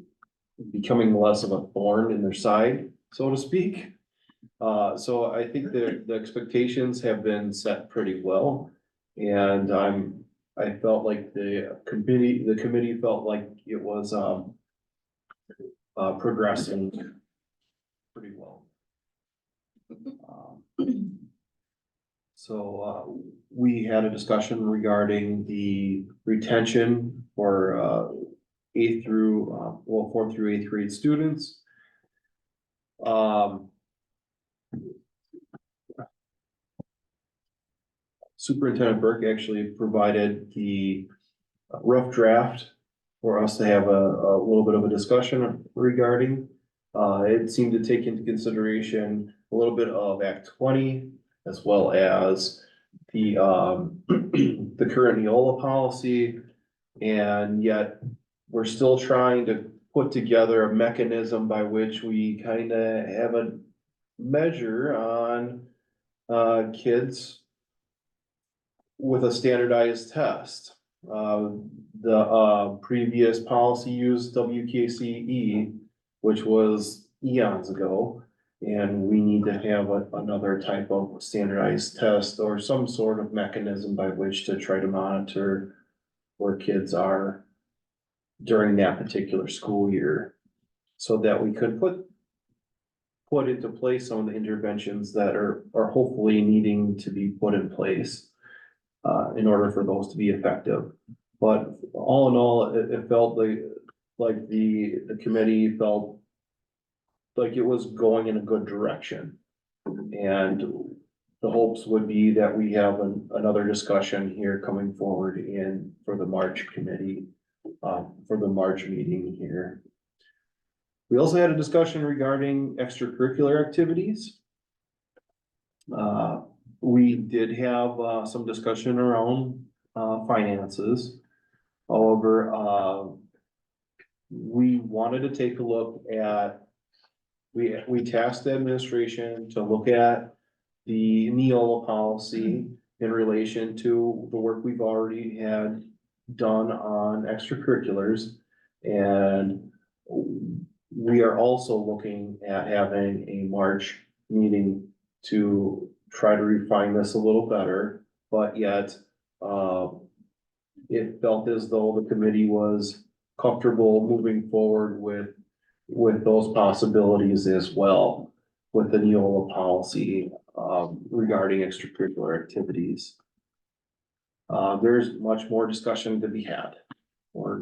Speaker 10: becoming less of a thorn in their side, so to speak. So I think the expectations have been set pretty well, and I felt like the committee felt like it was progressing pretty well. So we had a discussion regarding the retention for 4th through 8th grade students. Superintendent Burke actually provided the rough draft for us to have a little bit of a discussion regarding. It seemed to take into consideration a little bit of Act 20, as well as the the current Neola policy, and yet we're still trying to put together a mechanism by which we kind of have a measure on kids with a standardized test. The previous policy used WKCE, which was eons ago. And we need to have another type of standardized test or some sort of mechanism by which to try to monitor where kids are during that particular school year. So that we could put put into place some of the interventions that are hopefully needing to be put in place in order for those to be effective. But all in all, it felt like the committee felt like it was going in a good direction. And the hopes would be that we have another discussion here coming forward for the March committee, for the March meeting here. We also had a discussion regarding extracurricular activities. We did have some discussion around finances. However, we wanted to take a look at, we tasked the administration to look at the Neola policy in relation to the work we've already had done on extracurriculars. And we are also looking at having a March meeting to try to refine this a little better, but yet, it felt as though the committee was comfortable moving forward with those possibilities as well, with the Neola policy, regarding extracurricular activities. There's much more discussion to be had. We're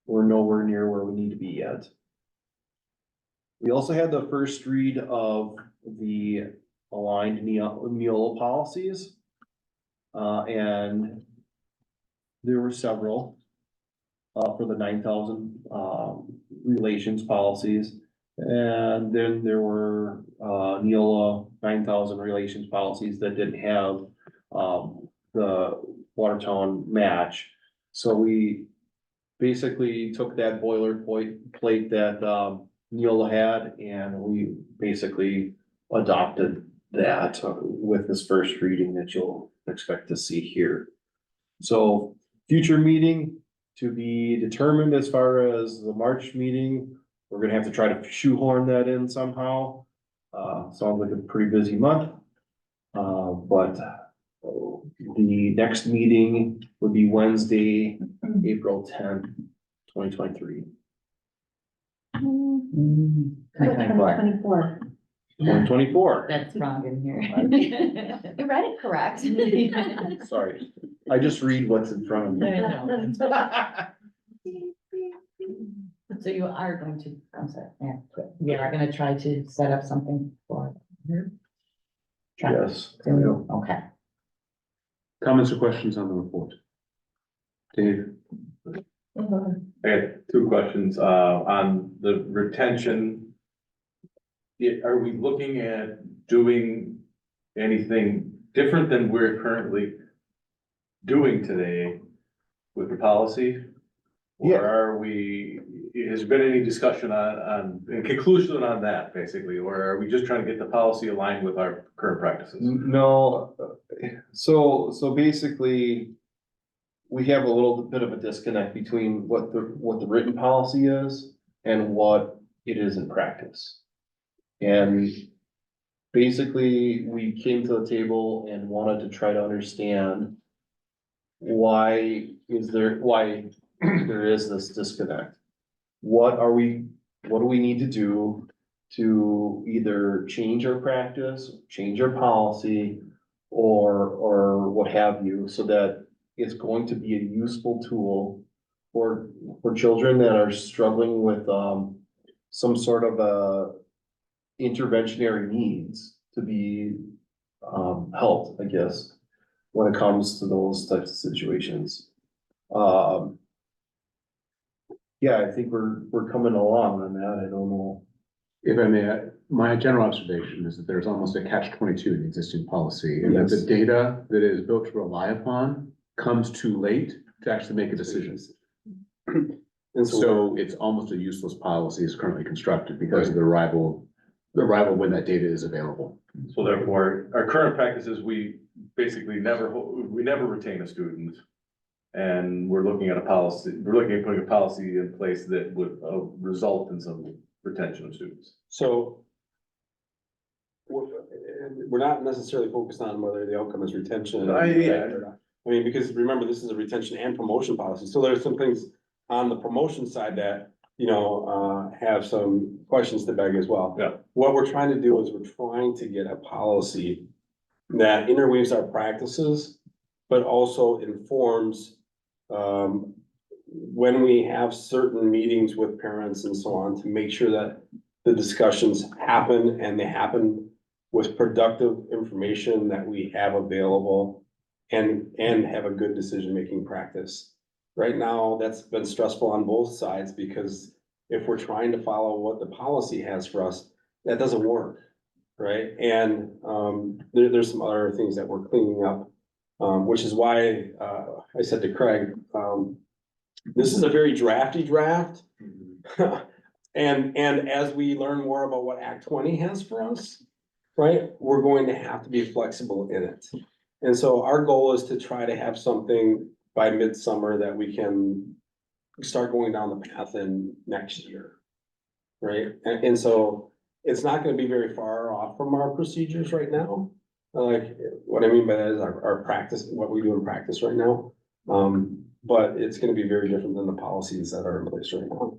Speaker 10: nowhere near where we need to be yet. We also had the first read of the aligned Neola policies. And there were several for the 9,000 relations policies. And then there were Neola 9,000 relations policies that didn't have the Watertown match. So we basically took that boilerplate that Neola had, and we basically adopted that with this first reading that you'll expect to see here. So future meeting to be determined as far as the March meeting. We're gonna have to try to shoehorn that in somehow. Sounds like a pretty busy month. But the next meeting would be Wednesday, April 10th, 2023.
Speaker 7: 2024.
Speaker 1: 2024.
Speaker 7: That's wrong in here.
Speaker 3: You read it correct.
Speaker 10: Sorry, I just read what's in front of me.
Speaker 7: So you are going to, I'm sorry, yeah, you are gonna try to set up something for.
Speaker 10: Yes.
Speaker 7: Okay.
Speaker 1: Comments or questions on the report? Dave?
Speaker 2: I had two questions, on the retention. Are we looking at doing anything different than we're currently doing today with the policy?
Speaker 10: Yeah.
Speaker 2: Or are we, has there been any discussion on, conclusion on that, basically, or are we just trying to get the policy aligned with our current practices?
Speaker 10: No, so basically, we have a little bit of a disconnect between what the written policy is and what it is in practice. And basically, we came to the table and wanted to try to understand why there is this disconnect. What do we need to do to either change our practice, change our policy, or what have you, so that it's going to be a useful tool for children that are struggling with some sort of a interventionary needs to be helped, I guess, when it comes to those types of situations. Yeah, I think we're coming along on that. I don't know.
Speaker 1: If I may, my general observation is that there's almost a catch-22 in the existing policy, and that the
Speaker 10: Yes.
Speaker 1: data that it is built to rely upon comes too late to actually make a decision.
Speaker 4: And
Speaker 1: So it's almost a useless policy as currently constructed because of the arrival when that data is available.
Speaker 2: So therefore, our current practices, we basically never retain a student. And we're looking at putting a policy in place that would result in some retention of students.
Speaker 4: So we're not necessarily focused on whether the outcome is retention.
Speaker 2: Yeah.
Speaker 4: I mean, because remember, this is a retention and promotion policy, so there's some things on the promotion side that have some questions to beg as well.
Speaker 1: Yeah.
Speaker 4: What we're trying to do is we're trying to get a policy that interweaves our practices, but also informs, when we have certain meetings with parents and so on, to make sure that the discussions happen and they happen with productive information that we have available and have a good decision-making practice. Right now, that's been stressful on both sides, because if we're trying to follow what the policy has for us, that doesn't work, right? And there's some other things that we're cleaning up, which is why I said to Craig, this is a very drafty draft. And as we learn more about what Act 20 has for us, right, we're going to have to be flexible in it. And so our goal is to try to have something by midsummer that we can start going down the path in next year. Right? And so it's not gonna be very far off from our procedures right now. Like, what I mean by that is our practice, what we do in practice right now. But it's gonna be very different than the policies that are in place right now.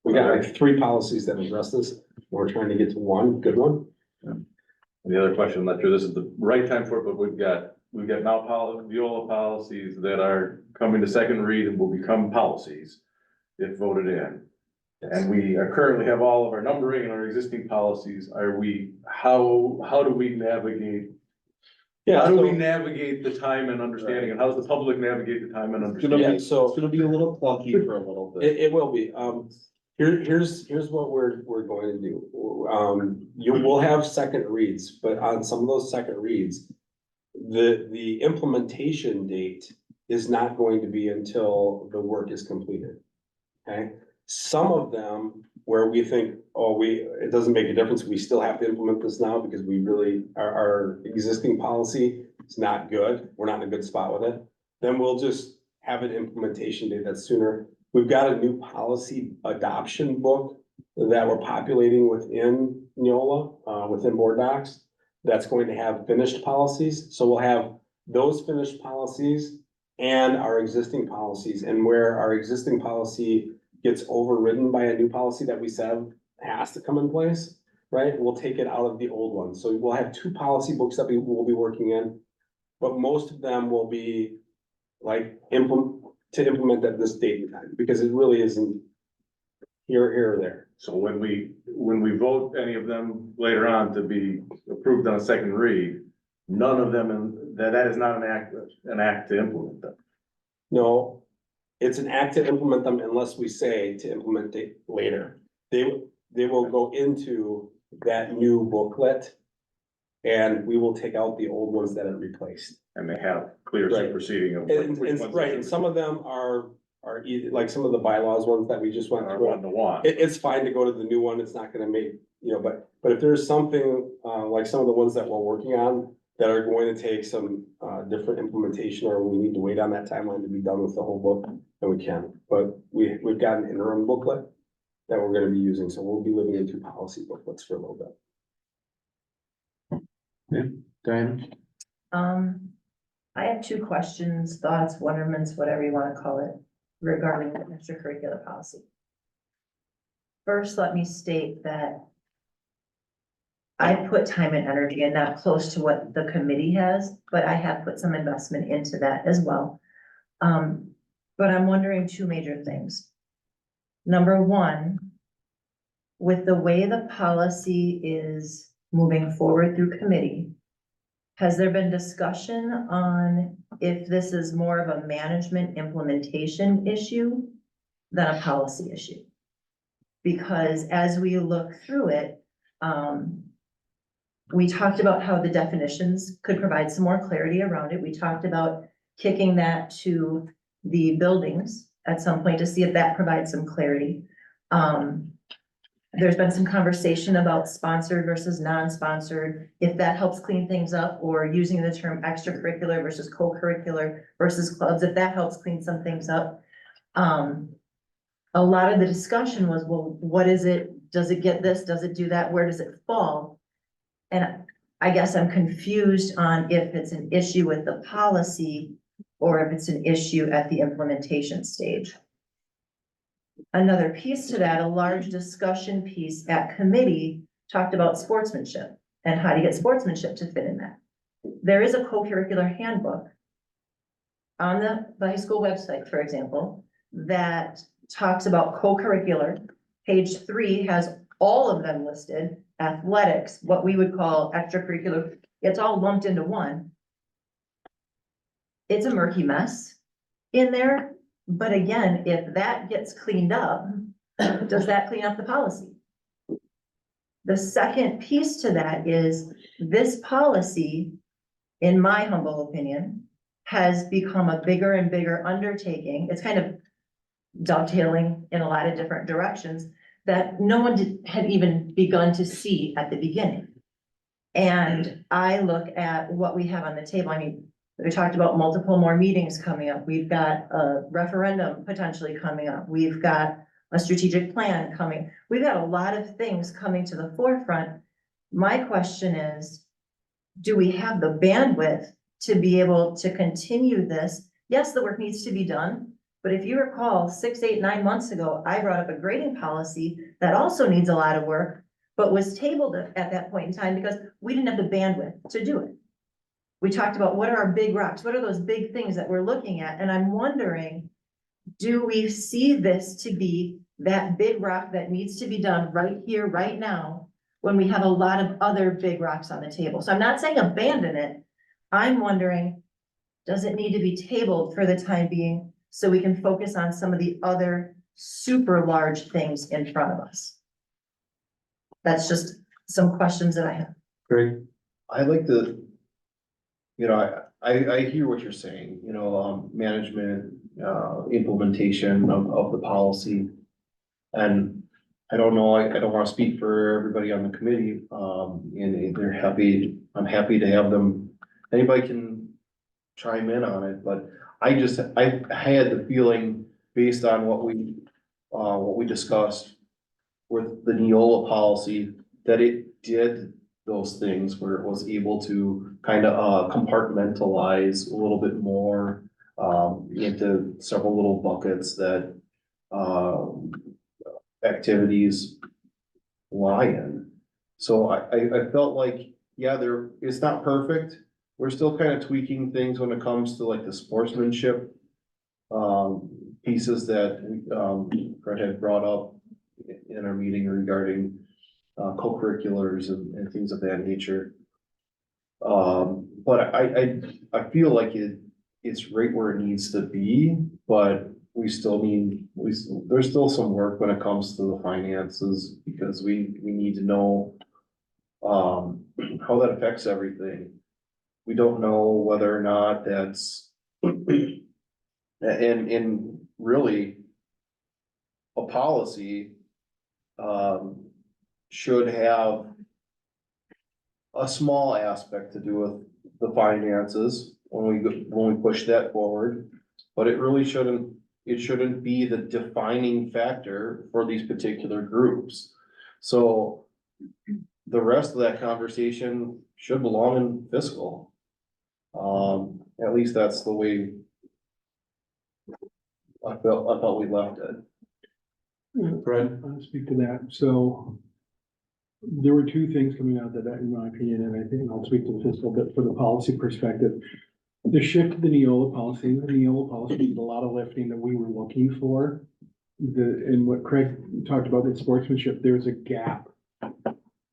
Speaker 4: We got like 3 policies that address this. We're trying to get to one good one.
Speaker 2: The other question, I'm not sure this is the right time for it, but we've got now Viola policies that are coming to second read and will become policies if voted in. And we are currently have all of our numbering and our existing policies. How do we navigate?
Speaker 4: Yeah,
Speaker 2: How do we
Speaker 4: so-
Speaker 2: navigate the time and understanding, and how does the public navigate the time and
Speaker 4: Yeah,
Speaker 2: understanding?
Speaker 4: so
Speaker 10: It's gonna be a little clunky for a little bit.
Speaker 4: it will be. Here's what we're going to do. You will have second reads, but on some of those second reads, the implementation date is not going to be until the work is completed. Okay, some of them where we think, it doesn't make a difference, we still have to implement this now because we really, our existing policy is not good, we're not in a good spot with it. Then we'll just have an implementation date that's sooner. We've got a new policy adoption book that we're populating within Neola, within Board Docs. That's going to have finished policies, so we'll have those finished policies and our existing policies, and where our existing policy gets overridden by a new policy that we said has to come in place, right? We'll take it out of the old one, so we'll have 2 policy books that we will be working in. But most of them will be like implement at this date and time, because it really isn't here or there.
Speaker 2: So when we vote any of them later on to be approved on a second read, none of them, and that is not an act to implement them.
Speaker 4: No, it's an act to implement them unless we say to implement it later. They will go into that new booklet, and we will take out the old ones that it replaced.
Speaker 2: And they have clear
Speaker 4: Right.
Speaker 2: superseding of.
Speaker 4: Right, and some of them are like some of the bylaws ones that we just went
Speaker 2: Are
Speaker 4: through.
Speaker 2: 1-to-1.
Speaker 4: It's fine to go to the new one, it's not gonna make, but if there's something, like some of the ones that we're working on that are going to take some, different implementation, or we need to wait on that timeline to be done with the whole book, then we can. But we've got an interim booklet that we're gonna be using, so we'll be living in 2 policy booklets for a little bit.
Speaker 1: Diana?
Speaker 11: I have 2 questions, thoughts, wonderments, whatever you wanna call it, regarding the extracurricular policy. First, let me state that I put time and energy, and not close to what the committee has, but I have put some investment into that as well. But I'm wondering 2 major things. Number 1, with the way the policy is moving forward through committee, has there been discussion on if this is more of a management implementation issue than a policy issue? Because as we look through it, we talked about how the definitions could provide some more clarity around it. We talked about kicking that to the buildings at some point to see if that provides some clarity. There's been some conversation about sponsored versus non-sponsored, if that helps clean things up, or using the term extracurricular versus co-curricular versus clubs, if that helps clean some things up. A lot of the discussion was, well, what is it? Does it get this? Does it do that? Where does it fall? And I guess I'm confused on if it's an issue with the policy or if it's an issue at the implementation stage. Another piece to that, a large discussion piece at committee talked about sportsmanship and how to get sportsmanship to fit in that. There is a co-curricular handbook on the high school website, for example, that talks about co-curricular. Page 3 has all of them listed, athletics, what we would call extracurricular, it's all lumped into one. It's a murky mess in there, but again, if that gets cleaned up, does that clean up the policy? The second piece to that is this policy, in my humble opinion, has become a bigger and bigger undertaking. It's kind of dovetailing in a lot of different directions that no one had even begun to see at the beginning. And I look at what we have on the table. I mean, we talked about multiple more meetings coming up. We've got a referendum potentially coming up. We've got a strategic plan coming. We've got a lot of things coming to the forefront. My question is, do we have the bandwidth to be able to continue this? Yes, the work needs to be done, but if you recall, 6, 8, 9 months ago, I brought up a grading policy that also needs a lot of work, but was tabled at that point in time because we didn't have the bandwidth to do it. We talked about what are our big rocks? What are those big things that we're looking at? And I'm wondering, do we see this to be that big rock that needs to be done right here, right now, when we have a lot of other big rocks on the table? So I'm not saying abandon it. I'm wondering, does it need to be tabled for the time being so we can focus on some of the other super large things in front of us? That's just some questions that I have.
Speaker 10: Great. I'd like to, I hear what you're saying, management, implementation of the policy. And I don't know, I don't want to speak for everybody on the committee, and they're happy, I'm happy to have them, anybody can chime in on it, but I had the feeling based on what we discussed with the Neola policy, that it did those things where it was able to kind of compartmentalize a little bit more into several little buckets that activities lie in. So I felt like, yeah, it's not perfect. We're still kind of tweaking things when it comes to like the sportsmanship pieces that Fred had brought up in our meeting regarding co-curriculars and things of that nature. But I feel like it's right where it needs to be, but we still need, there's still some work when it comes to the finances, because we need to know how that affects everything. We don't know whether or not that's and really a policy should have a small aspect to do with the finances when we push that forward, but it really shouldn't be the defining factor for these particular groups. So the rest of that conversation should belong in fiscal. At least that's the way I felt we left it.
Speaker 1: Fred?
Speaker 9: I'll speak to that. So there were two things coming out that, in my opinion, and I think I'll speak to the fiscal bit for the policy perspective. The shift to the Neola policy did a lot of lifting that we were looking for. And what Craig talked about with sportsmanship, there's a gap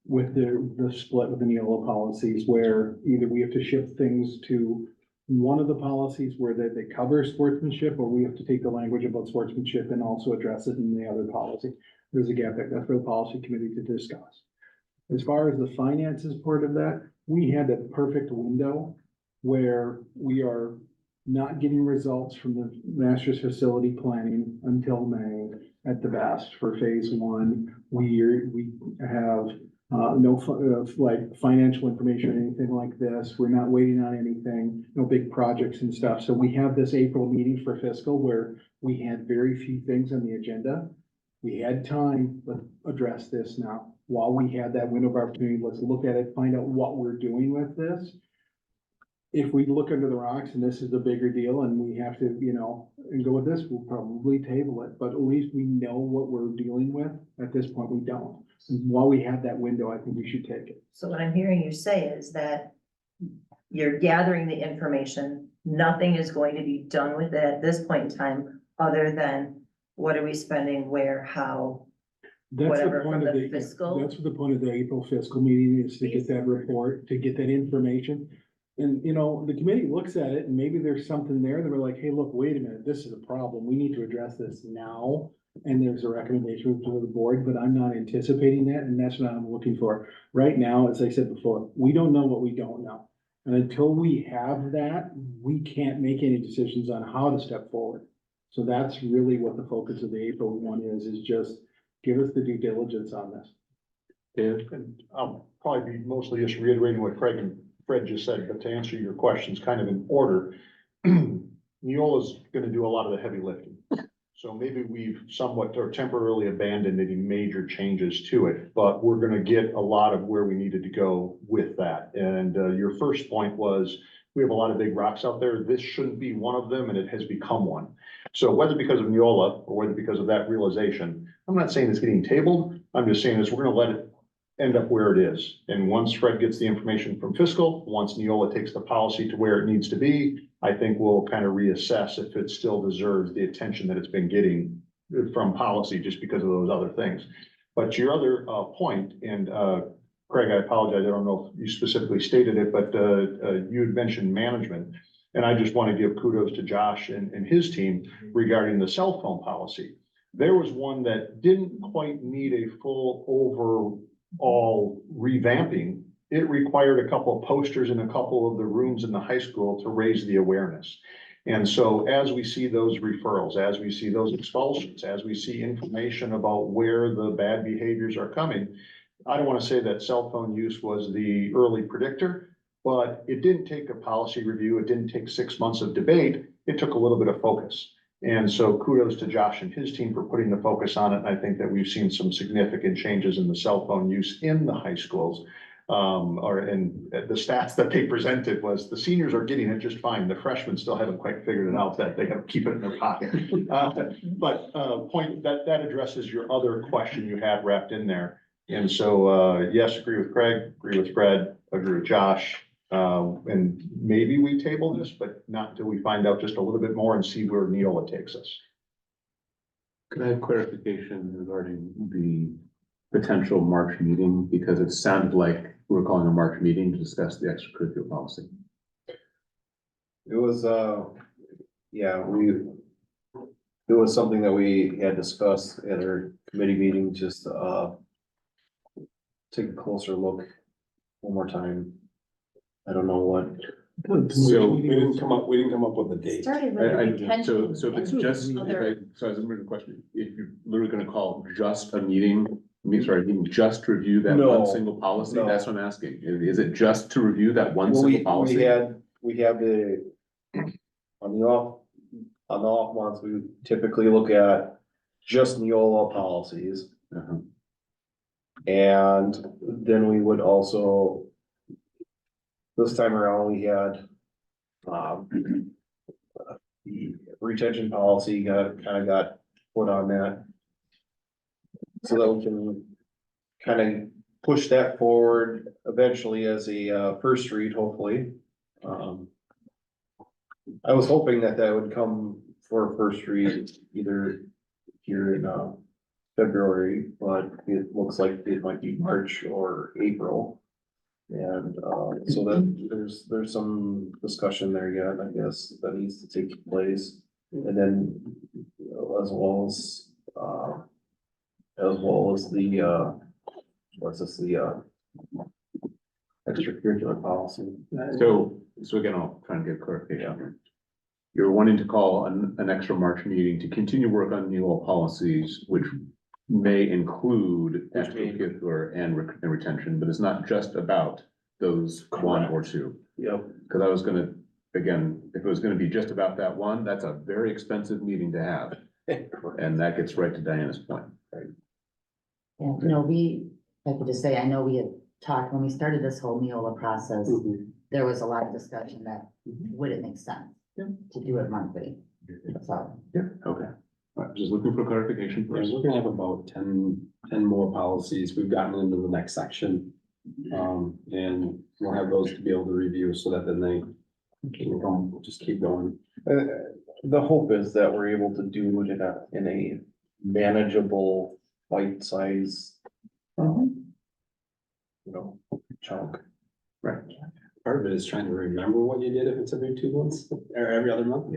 Speaker 9: with the split with the Neola policies where either we have to shift things to one of the policies where they cover sportsmanship, or we have to take the language about sportsmanship and also address it in the other policy. There's a gap there. That's for the policy committee to discuss. As far as the finances part of that, we had a perfect window where we are not getting results from the master's facility planning until May at the best for phase 1. We have no like financial information or anything like this. We're not waiting on anything, no big projects and stuff. So we have this April meeting for fiscal where we had very few things on the agenda. We had time to address this now. While we had that window of opportunity, let's look at it, find out what we're doing with this. if we look under the rocks and this is a bigger deal and we have to, you know, and go with this, we'll probably table it, but at least we know what we're dealing with. At this point, we don't. And while we have that window, I think we should take it.
Speaker 11: So what I'm hearing you say is that you're gathering the information, nothing is going to be done with it at this point in time, other than what are we spending, where, how?
Speaker 9: That's the
Speaker 11: Whatever
Speaker 9: point
Speaker 11: from
Speaker 9: of
Speaker 11: the
Speaker 9: the,
Speaker 11: fiscal.
Speaker 9: that's what the point of the April fiscal meeting is, to get that report, to get that information. And, you know, the committee looks at it and maybe there's something there that we're like, hey, look, wait a minute, this is a problem. We need to address this now. And there's a recommendation to the board, but I'm not anticipating that, and that's what I'm looking for. Right now, as I said before, we don't know what we don't know. And until we have that, we can't make any decisions on how to step forward. So that's really what the focus of the April one is just give us the due diligence on this.
Speaker 1: Dave?
Speaker 6: And I'll probably be mostly just reiterating what Craig and Fred just said, but to answer your questions kind of in order. Neola's gonna do a lot of the heavy lifting. So maybe we've somewhat or temporarily abandoned any major changes to it, but we're gonna get a lot of where we needed to go with that. And your first point was, we have a lot of big rocks out there. This shouldn't be one of them, and it has become one. So whether because of Neola or whether because of that realization, I'm not saying it's getting tabled. I'm just saying is we're gonna let it end up where it is. And once Fred gets the information from fiscal, once Neola takes the policy to where it needs to be, I think we'll kind of reassess if it still deserves the attention that it's been getting from policy just because of those other things. But to your other point, and Craig, I apologize, I don't know if you specifically stated it, but you had mentioned management. And I just want to give kudos to Josh and his team regarding the cell phone policy. There was one that didn't quite need a full overall revamping. It required a couple of posters in a couple of the rooms in the high school to raise the awareness. And so as we see those referrals, as we see those expulsions, as we see information about where the bad behaviors are coming, I don't want to say that cell phone use was the early predictor, but it didn't take a policy review. It didn't take 6 months of debate. It took a little bit of focus. And so kudos to Josh and his team for putting the focus on it. And I think that we've seen some significant changes in the cell phone use in the high schools. And the stats that they presented was the seniors are getting it just fine. The freshmen still haven't quite figured it out that they have to keep it in their pocket. Point that addresses your other question you had wrapped in there. And so, yes, agree with Craig, agree with Fred, agree with Josh. And maybe we table this, but not until we find out just a little bit more and see where Neola takes us.
Speaker 1: Can I have clarification regarding the potential March meeting? Because it sounded like we were calling a March meeting to discuss the extracurricular policy.
Speaker 10: It was, yeah, it was something that we had discussed at our committee meeting, just, take a closer look one more time. I don't know what.
Speaker 1: So
Speaker 4: We didn't come up with a date.
Speaker 3: Started with
Speaker 1: I,
Speaker 3: the retention.
Speaker 1: so if it's just,
Speaker 3: Other-
Speaker 1: so as a written question, if you're literally gonna call just a meeting, just to review that
Speaker 10: No,
Speaker 1: one single policy,
Speaker 10: no.
Speaker 1: that's what I'm asking. Is it just to review that one
Speaker 10: Well,
Speaker 1: single policy?
Speaker 10: we have the, on the off months, we typically look at just Neola policies.
Speaker 1: Uh-huh.
Speaker 10: And then we would also, this time around, we had, the retention policy kind of got put on that. So that we can kind of push that forward eventually as a, first read, hopefully. I was hoping that would come for a first read either here in, February, but it looks like it might be March or April. And, so that there's some discussion there yet, I guess, that needs to take place. And then as well as the, what's this, the, extracurricular policy.
Speaker 1: So again, I'll try and get clarification here. You're wanting to call an extra March meeting to continue work on Neola policies, which may include extracurricular and retention, but it's not just about those one or two.
Speaker 10: Yep.
Speaker 1: Because I was gonna, again, if it was gonna be just about that one, that's a very expensive meeting to have. And that gets right to Diana's point.
Speaker 7: Yeah, no, I could just say, I know we had talked when we started this whole Neola process. there was a lot of discussion that would it make sense to do it monthly? So,
Speaker 1: Okay. All right, just looking for clarification
Speaker 4: Yeah,
Speaker 1: first.
Speaker 4: we're gonna have about 10 more policies. We've gotten into the next section. And we'll have those to be able to review so that then they we'll just keep going.
Speaker 10: The hope is that we're able to do it in a manageable, bite size. Chunk.
Speaker 1: Right.
Speaker 4: Part of it is trying to remember what you did if it's every 2 months or every other month.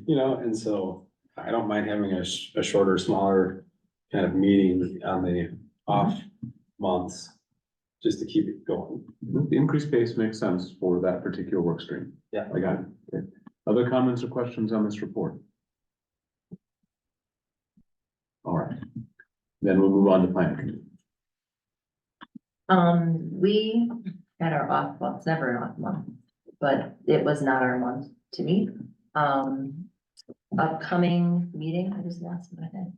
Speaker 4: And so I don't mind having a shorter, smaller kind of meeting on the off months, just to keep it going.
Speaker 1: The increased pace makes sense for that particular work stream.
Speaker 4: Yeah.
Speaker 1: I got it. Okay. Other comments or questions on this report? All right. Then we'll move on to planning committee.
Speaker 11: We had our off month, never an off month, but it was not our month to meet. Upcoming meeting, I just lost my head.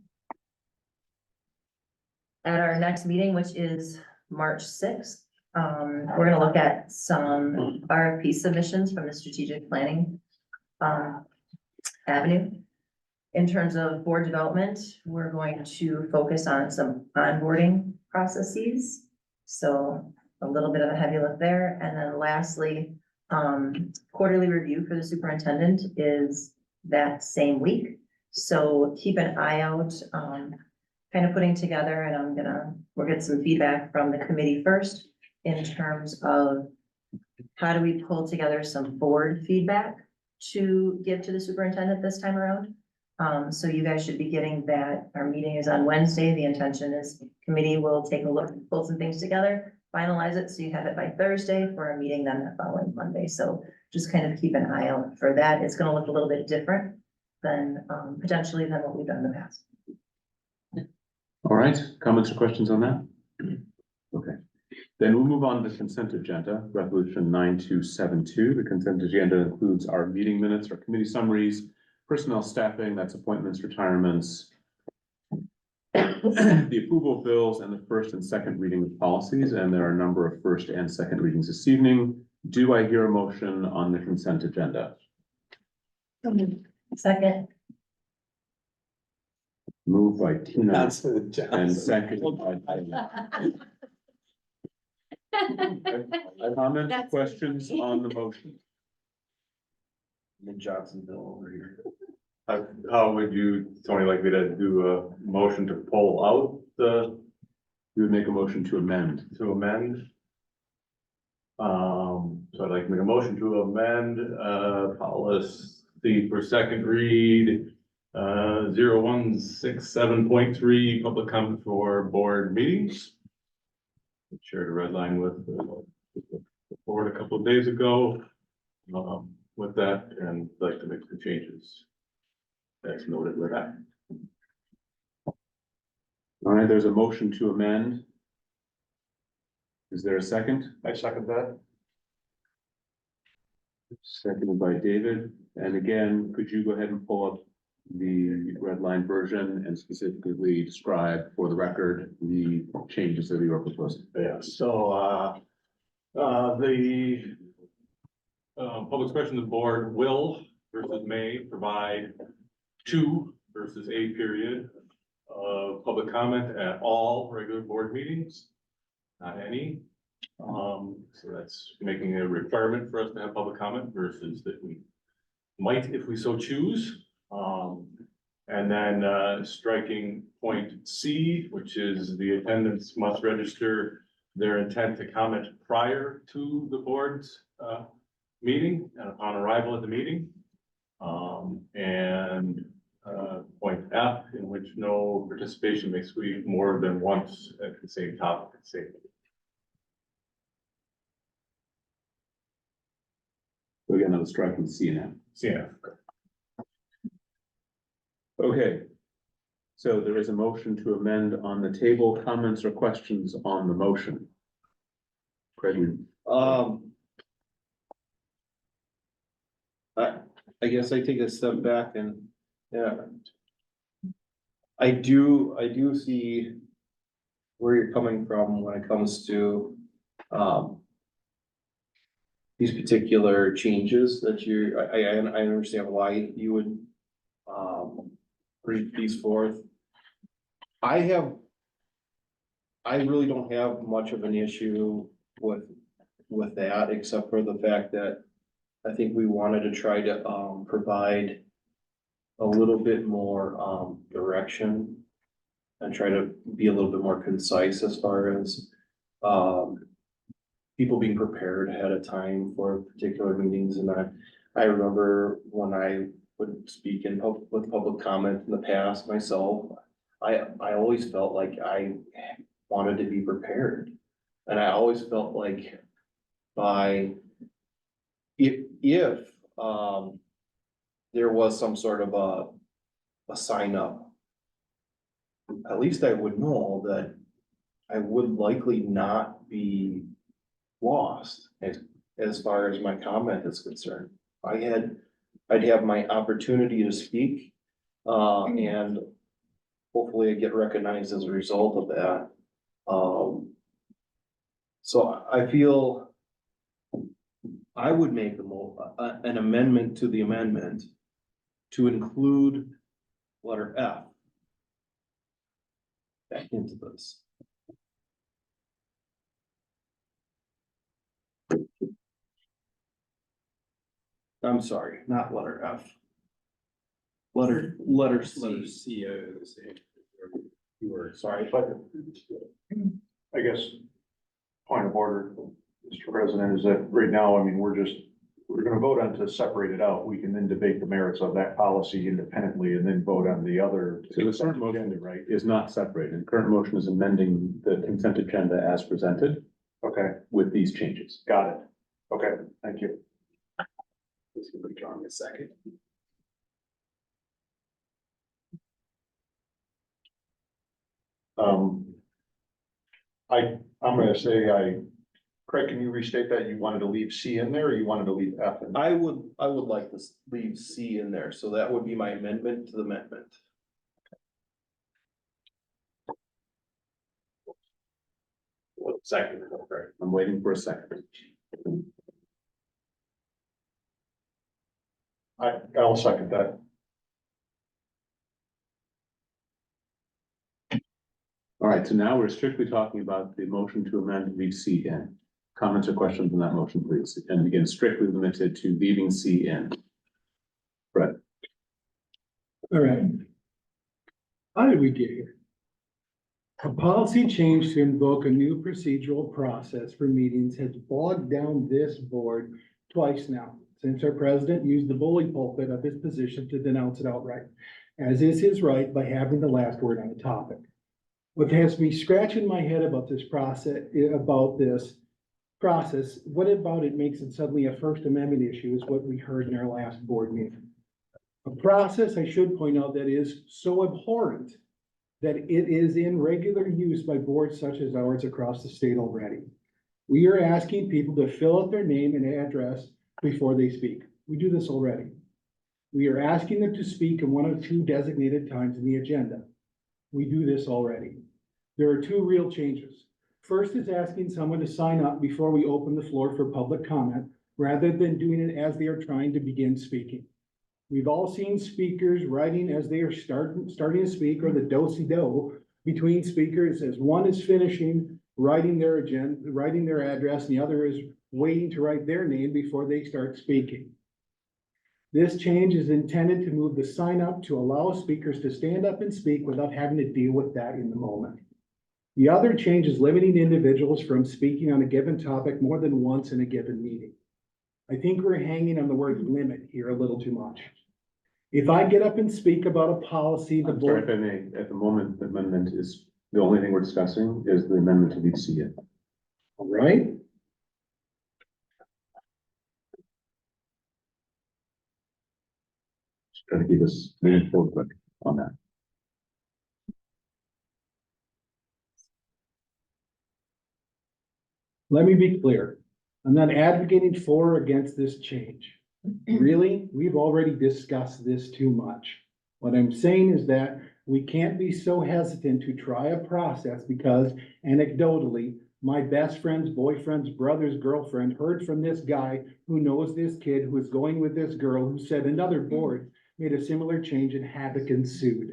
Speaker 11: At our next meeting, which is March 6th, we're gonna look at some RFP submissions from the strategic planning avenue. In terms of board development, we're going to focus on some onboarding processes. So a little bit of a heavy lift there. And then lastly, quarterly review for the superintendent is that same week. So keep an eye out, kind of putting together, and we'll get some feedback from the committee first in terms of how do we pull together some board feedback to give to the superintendent this time around. So you guys should be getting that. Our meeting is on Wednesday. The intention is committee will take a look, pull some things together, finalize it, so you have it by Thursday for a meeting then the following Monday. So just kind of keep an eye out for that. It's gonna look a little bit different than, potentially than what we've done in the past.
Speaker 1: All right, comments or questions on that? Okay, then we'll move on to the consent agenda, resolution 9272. The consent agenda includes our meeting minutes, our committee summaries, personnel staffing, that's appointments, retirements, the approval of bills, and the first and second reading of policies, and there are a number of first and second readings this evening. Do I hear a motion on the consent agenda?
Speaker 11: Second.
Speaker 1: Moved by Tina
Speaker 4: Johnson
Speaker 1: and
Speaker 4: Johnson.
Speaker 1: seconded by Diane. Comments,
Speaker 3: That's
Speaker 1: questions
Speaker 3: funny.
Speaker 1: on the motion?
Speaker 10: In Johnsonville over here.
Speaker 2: How would you, Tony, like me to do a motion to pull out
Speaker 1: You would make a motion to amend.
Speaker 2: to amend? So I'd like to make a motion to amend, policy for second read, 0167.3, public comment for board meetings. Shared a red line with the board a couple of days ago, with that, and I'd like to make the changes as noted with that.
Speaker 1: All right, there's a motion to amend. Is there a second?
Speaker 6: I second that.
Speaker 1: Seconded by David. And again, could you go ahead and pull up the red line version and specifically describe for the record the changes that you are proposing?
Speaker 2: Yeah, so, the public expression of the board will versus may provide to versus a period of public comment at all regular board meetings, not any. So that's making a requirement for us to have public comment versus that we might if we so choose. And then striking point C, which is the attendants must register their intent to comment prior to the board's meeting and upon arrival at the meeting. And point F, in which no participation may speak more than once at the same topic.
Speaker 1: So again, I was striking C and M.
Speaker 2: Yeah.
Speaker 1: Okay. So there is a motion to amend on the table. Comments or questions on the motion? Craig,
Speaker 10: I guess I take a step back and, yeah. I do see where you're coming from when it comes to, these particular changes that I understand why you would, bring these forth. I really don't have much of an issue with that, except for the fact that I think we wanted to try to, provide a little bit more, direction and try to be a little bit more concise as far as, people being prepared ahead of time for particular meetings. And I remember when I would speak with public comment in the past myself, I always felt like I wanted to be prepared. And I always felt like if there was some sort of a sign up, at least I would know that I would likely not be lost as far as my comment is concerned. I'd have my opportunity to speak, and hopefully I get recognized as a result of that. So I feel I would make an amendment to the amendment to include letter F back into this. I'm sorry, not letter F. Letter C.
Speaker 6: You were, sorry, but I guess point of order, Mr. President, is that right now, I mean, we're gonna vote on to separate it out. We can then debate the merits of that policy independently and then vote on the other.
Speaker 1: So the current motion,
Speaker 6: agenda, right?
Speaker 1: is not separated. Current motion is amending the consent agenda as presented
Speaker 6: Okay,
Speaker 1: with these changes.
Speaker 6: got it. Okay, thank you.
Speaker 1: Let's give John a second.
Speaker 6: I'm gonna say Craig, can you restate that? You wanted to leave C in there or you wanted to leave F in?
Speaker 10: I would like to leave C in there, so that would be my amendment to the amendment.
Speaker 1: Second, okay. I'm waiting for a second.
Speaker 6: I'll second that.
Speaker 1: All right, so now we're strictly talking about the motion to amend to leave C in. Comments or questions on that motion, please? And again, strictly limited to leaving C in. Brett?
Speaker 9: All right. How did we get here? A policy change to invoke a new procedural process for meetings has bogged down this board twice now, since our president used the bully pulpit of his position to denounce it outright, as is his right by having the last word on the topic. What has me scratching my head about this process, what about it makes it suddenly a First Amendment issue is what we heard in our last board meeting. A process, I should point out, that is so abhorrent that it is in regular use by boards such as ours across the state already. We are asking people to fill out their name and address before they speak. We do this already. We are asking them to speak in one or two designated times in the agenda. We do this already. There are two real changes. First is asking someone to sign up before we open the floor for public comment, rather than doing it as they are trying to begin speaking. We've all seen speakers writing as they are starting to speak, or the do-si-do between speakers as one is finishing writing their agenda, writing their address, and the other is waiting to write their name before they start speaking. This change is intended to move the sign up to allow speakers to stand up and speak without having to deal with that in the moment. The other change is limiting individuals from speaking on a given topic more than once in a given meeting. I think we're hanging on the word limit here a little too much. If I get up and speak about a policy, the
Speaker 1: I'm sorry
Speaker 9: board,
Speaker 1: if I may, at the moment, the amendment is, the only thing we're discussing is the amendment to leave C in.
Speaker 9: all right?
Speaker 1: Just try to keep us moving forward quick on that.
Speaker 9: Let me be clear. I'm not advocating for or against this change. Really, we've already discussed this too much. What I'm saying is that we can't be so hesitant to try a process because anecdotally, my best friend's boyfriend's brother's girlfriend heard from this guy who knows this kid who is going with this girl who said another board made a similar change and had to concede.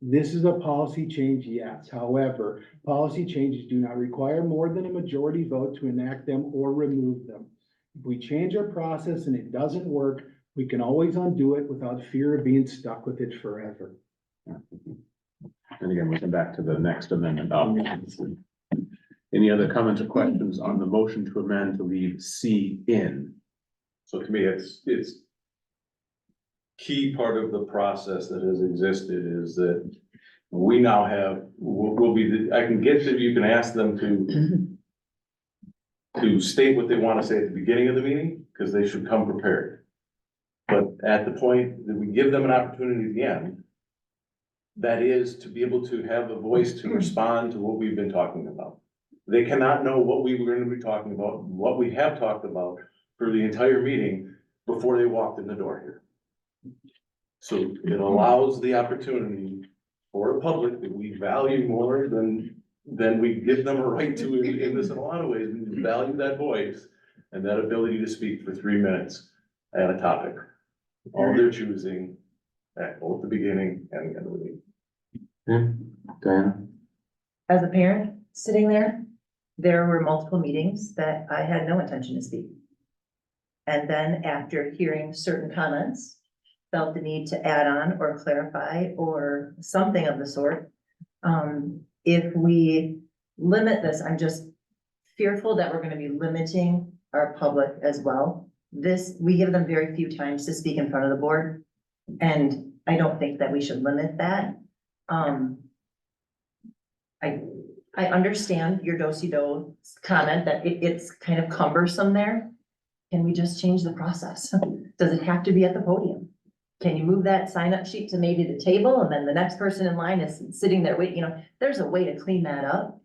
Speaker 9: This is a policy change, yes. However, policy changes do not require more than a majority vote to enact them or remove them. If we change our process and it doesn't work, we can always undo it without fear of being stuck with it forever.
Speaker 1: And again, we come back to the next amendment. Any other comments or questions on the motion to amend to leave C in?
Speaker 2: So to me, it's key part of the process that has existed is that we now have, will be, I can get that you can ask them to state what they want to say at the beginning of the meeting, because they should come prepared. But at the point that we give them an opportunity at the end, that is to be able to have the voice to respond to what we've been talking about. They cannot know what we were going to be talking about, what we have talked about for the entire meeting before they walked in the door here. So it allows the opportunity for the public that we value more than we give them a right to in this in a lot of ways. We value that voice and that ability to speak for 3 minutes at a topic. All they're choosing at both the beginning and the end of the meeting.
Speaker 1: Diana?
Speaker 11: As a parent sitting there were multiple meetings that I had no intention to speak. And then after hearing certain comments, felt the need to add on or clarify or something of the sort. If we limit this, I'm just fearful that we're gonna be limiting our public as well. We give them very few times to speak in front of the board, and I don't think that we should limit that. I understand your do-si-do comment that it's kind of cumbersome there. Can we just change the process? Does it have to be at the podium? Can you move that sign-up sheet to maybe the table and then the next person in line is sitting there waiting, there's a way to clean that up.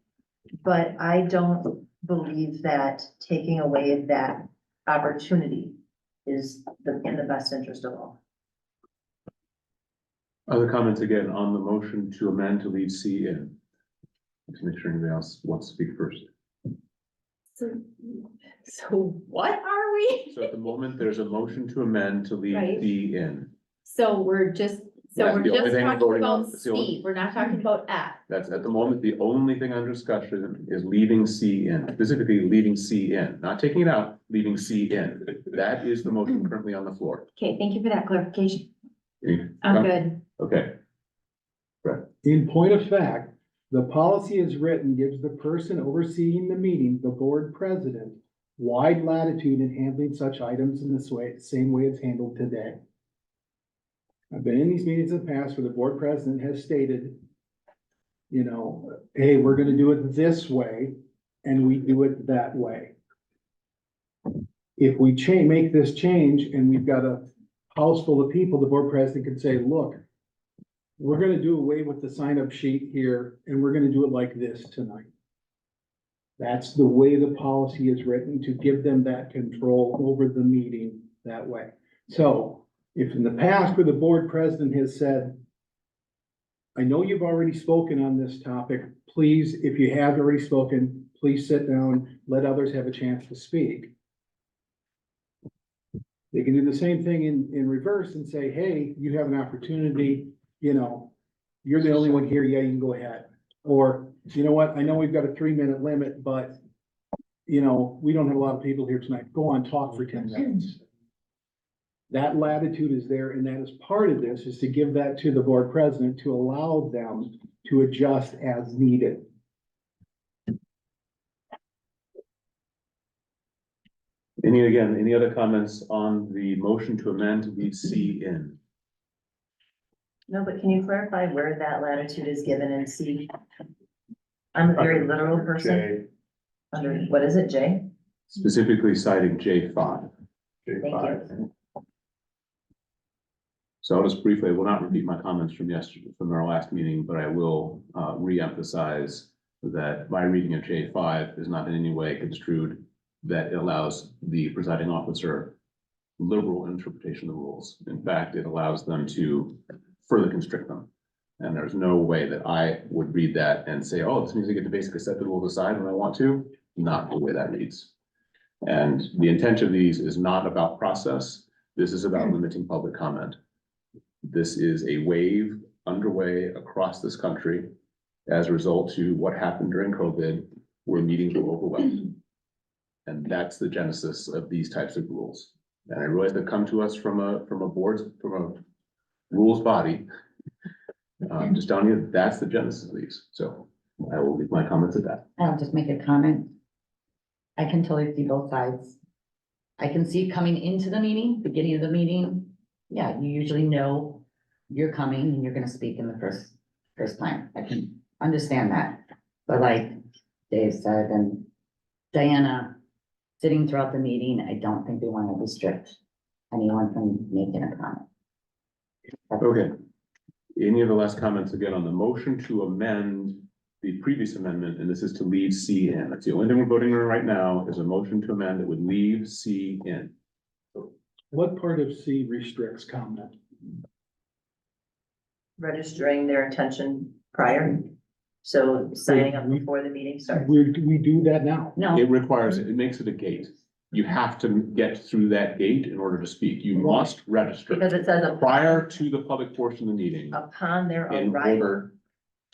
Speaker 11: But I don't believe that taking away that opportunity is in the best interest of all.
Speaker 1: Other comments again on the motion to amend to leave C in? Let's make sure anybody else wants to speak first.
Speaker 3: So what are we?
Speaker 1: So at the moment, there's a motion to amend to leave
Speaker 3: Right.
Speaker 1: D in.
Speaker 3: So we're just
Speaker 1: That's the only thing we're
Speaker 3: talking
Speaker 1: voting on.
Speaker 3: about
Speaker 1: It's the only-
Speaker 3: speed, we're not talking about F.
Speaker 1: That's at the moment, the only thing under discussion is leaving C in, specifically leaving C in, not taking it out, leaving C in. That is the motion currently on the floor.
Speaker 3: Okay, thank you for that clarification.
Speaker 1: Any-
Speaker 3: I'm good.
Speaker 1: Okay,
Speaker 9: In point of fact, the policy as written gives the person overseeing the meeting, the board president, wide latitude in handling such items in this way, same way it's handled today. I've been in these meetings in the past where the board president has stated, hey, we're gonna do it this way, and we do it that way. If we make this change and we've got a house full of people, the board president can say, look, we're gonna do away with the sign-up sheet here, and we're gonna do it like this tonight. That's the way the policy is written, to give them that control over the meeting that way. So if in the past where the board president has said, I know you've already spoken on this topic, please, if you have already spoken, please sit down, let others have a chance to speak. They can do the same thing in reverse and say, hey, you have an opportunity, you're the only one here, yeah, you can go ahead. Or, you know what, I know we've got a 3-minute limit, but, we don't have a lot of people here tonight. Go on, talk for 10 minutes. That latitude is there, and that is part of this, is to give that to the board president to allow them to adjust as needed.
Speaker 1: any other comments on the motion to amend to leave C in?
Speaker 11: No, but can you clarify where that latitude is given in C? I'm a very literal person.
Speaker 2: Jay,
Speaker 11: Under, what is it, J?
Speaker 1: Specifically citing J5.
Speaker 11: Thank you.
Speaker 1: So I'll just briefly, I will not repeat my comments from yesterday, from our last meeting, but I will re-emphasize that my reading of J5 is not in any way construed that it allows the presiding officer liberal interpretation of the rules. In fact, it allows them to further constrict them. And there's no way that I would read that and say, oh, this means I get to basically set the rules aside when I want to. Not the way that reads. And the intent of these is not about process. This is about limiting public comment. This is a wave underway across this country as a result to what happened during COVID, where meetings were overwhelmed. And that's the genesis of these types of rules. And I realize they come to us from a rules body. Just telling you, that's the genesis of these. So I will leave my comments at that.
Speaker 7: I'll just make a comment. I can totally see both sides. I can see coming into the meeting, beginning of the meeting. Yeah, you usually know you're coming and you're gonna speak in the first time. I can understand that. But like Dave said and Diana, sitting throughout the meeting, I don't think we want to restrict anyone from making a comment.
Speaker 1: Okay. Any of the last comments again on the motion to amend the previous amendment, and this is to leave C in. That's the only thing we're voting on right now is a motion to amend that would leave C in.
Speaker 9: What part of C restricts comment?
Speaker 11: Registering their intention prior. So signing up before the meeting starts.
Speaker 9: We do that now.
Speaker 7: No,
Speaker 1: It requires, it makes it a gate. You have to get through that gate in order to speak. You must register
Speaker 11: Because it says
Speaker 1: prior to the public portion of the meeting
Speaker 11: upon their
Speaker 1: in
Speaker 11: arrival.
Speaker 1: order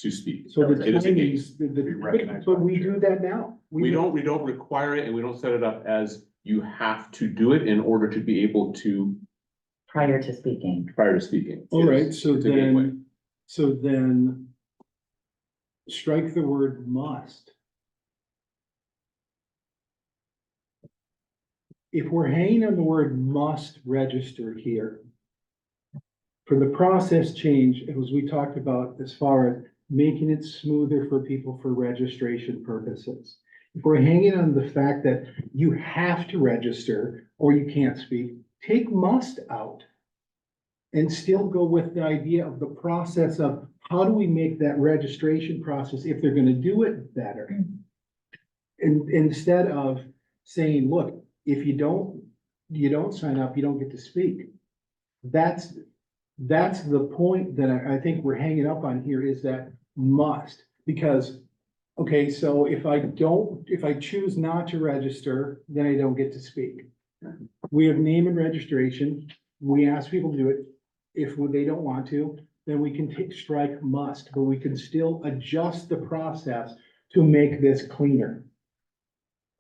Speaker 1: to speak.
Speaker 9: So the
Speaker 1: It is a gate.
Speaker 9: timings, but we do that now.
Speaker 1: We don't require it and we don't set it up as you have to do it in order to be able to,
Speaker 7: prior to speaking.
Speaker 1: prior to speaking.
Speaker 9: All right, so
Speaker 1: It's a gateway.
Speaker 9: then strike the word must. If we're hanging on the word must register here, for the process change, as we talked about, as far as making it smoother for people for registration purposes. If we're hanging on the fact that you have to register or you can't speak, take must out. And still go with the idea of the process of how do we make that registration process, if they're gonna do it, better? And instead of saying, look, if you don't sign up, you don't get to speak. That's the point that I think we're hanging up on here is that must, because, okay, so if I choose not to register, then I don't get to speak. We have name and registration. We ask people to do it. If they don't want to, then we can strike must, but we can still adjust the process to make this cleaner.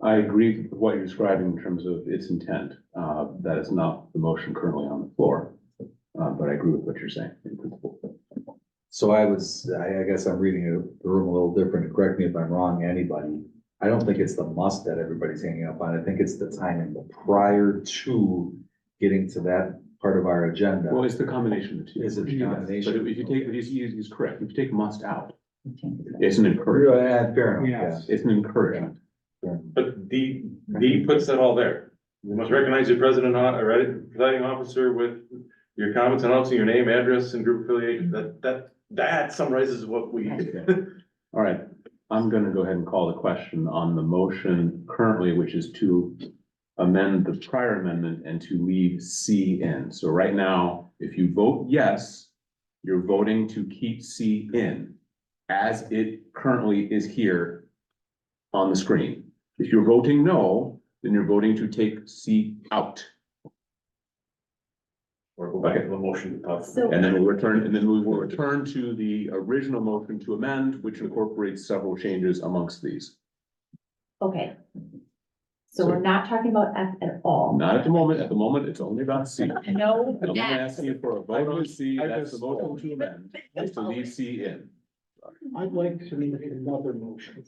Speaker 1: I agree with what you're describing in terms of its intent. That is not the motion currently on the floor. But I agree with what you're saying in principle.
Speaker 2: So I guess I'm reading the room a little different. Correct me if I'm wrong, anybody. I don't think it's the must that everybody's hanging up on. I think it's the timing prior to getting to that part of our agenda.
Speaker 1: Well, it's the combination of the two.
Speaker 2: Is it the
Speaker 1: Yes,
Speaker 2: combination?
Speaker 1: But if you take, he's correct. If you take must out, it's an encouragement.
Speaker 2: Yeah, fair enough,
Speaker 9: Yes.
Speaker 1: It's an encouragement.
Speaker 12: But D puts that all there. You must recognize your president, or presiding officer with your comments announcing your name, address, and group affiliation. That summarizes what we.
Speaker 1: All right, I'm gonna go ahead and call the question on the motion currently, which is to amend the prior amendment and to leave C in. So right now, if you vote yes, you're voting to keep C in as it currently is here on the screen. If you're voting no, then you're voting to take C out.
Speaker 12: Or go back to the motion.
Speaker 3: So-
Speaker 1: And then we will return to the original motion to amend, which incorporates several changes amongst these.
Speaker 3: Okay. So we're not talking about F at all.
Speaker 1: Not at the moment. At the moment, it's only about C.
Speaker 3: No,
Speaker 1: I'm
Speaker 3: F.
Speaker 1: asking you for a vote on C.
Speaker 9: I
Speaker 1: That's the
Speaker 9: just-
Speaker 1: motion to amend, is to leave C in.
Speaker 9: I'd like to make another motion.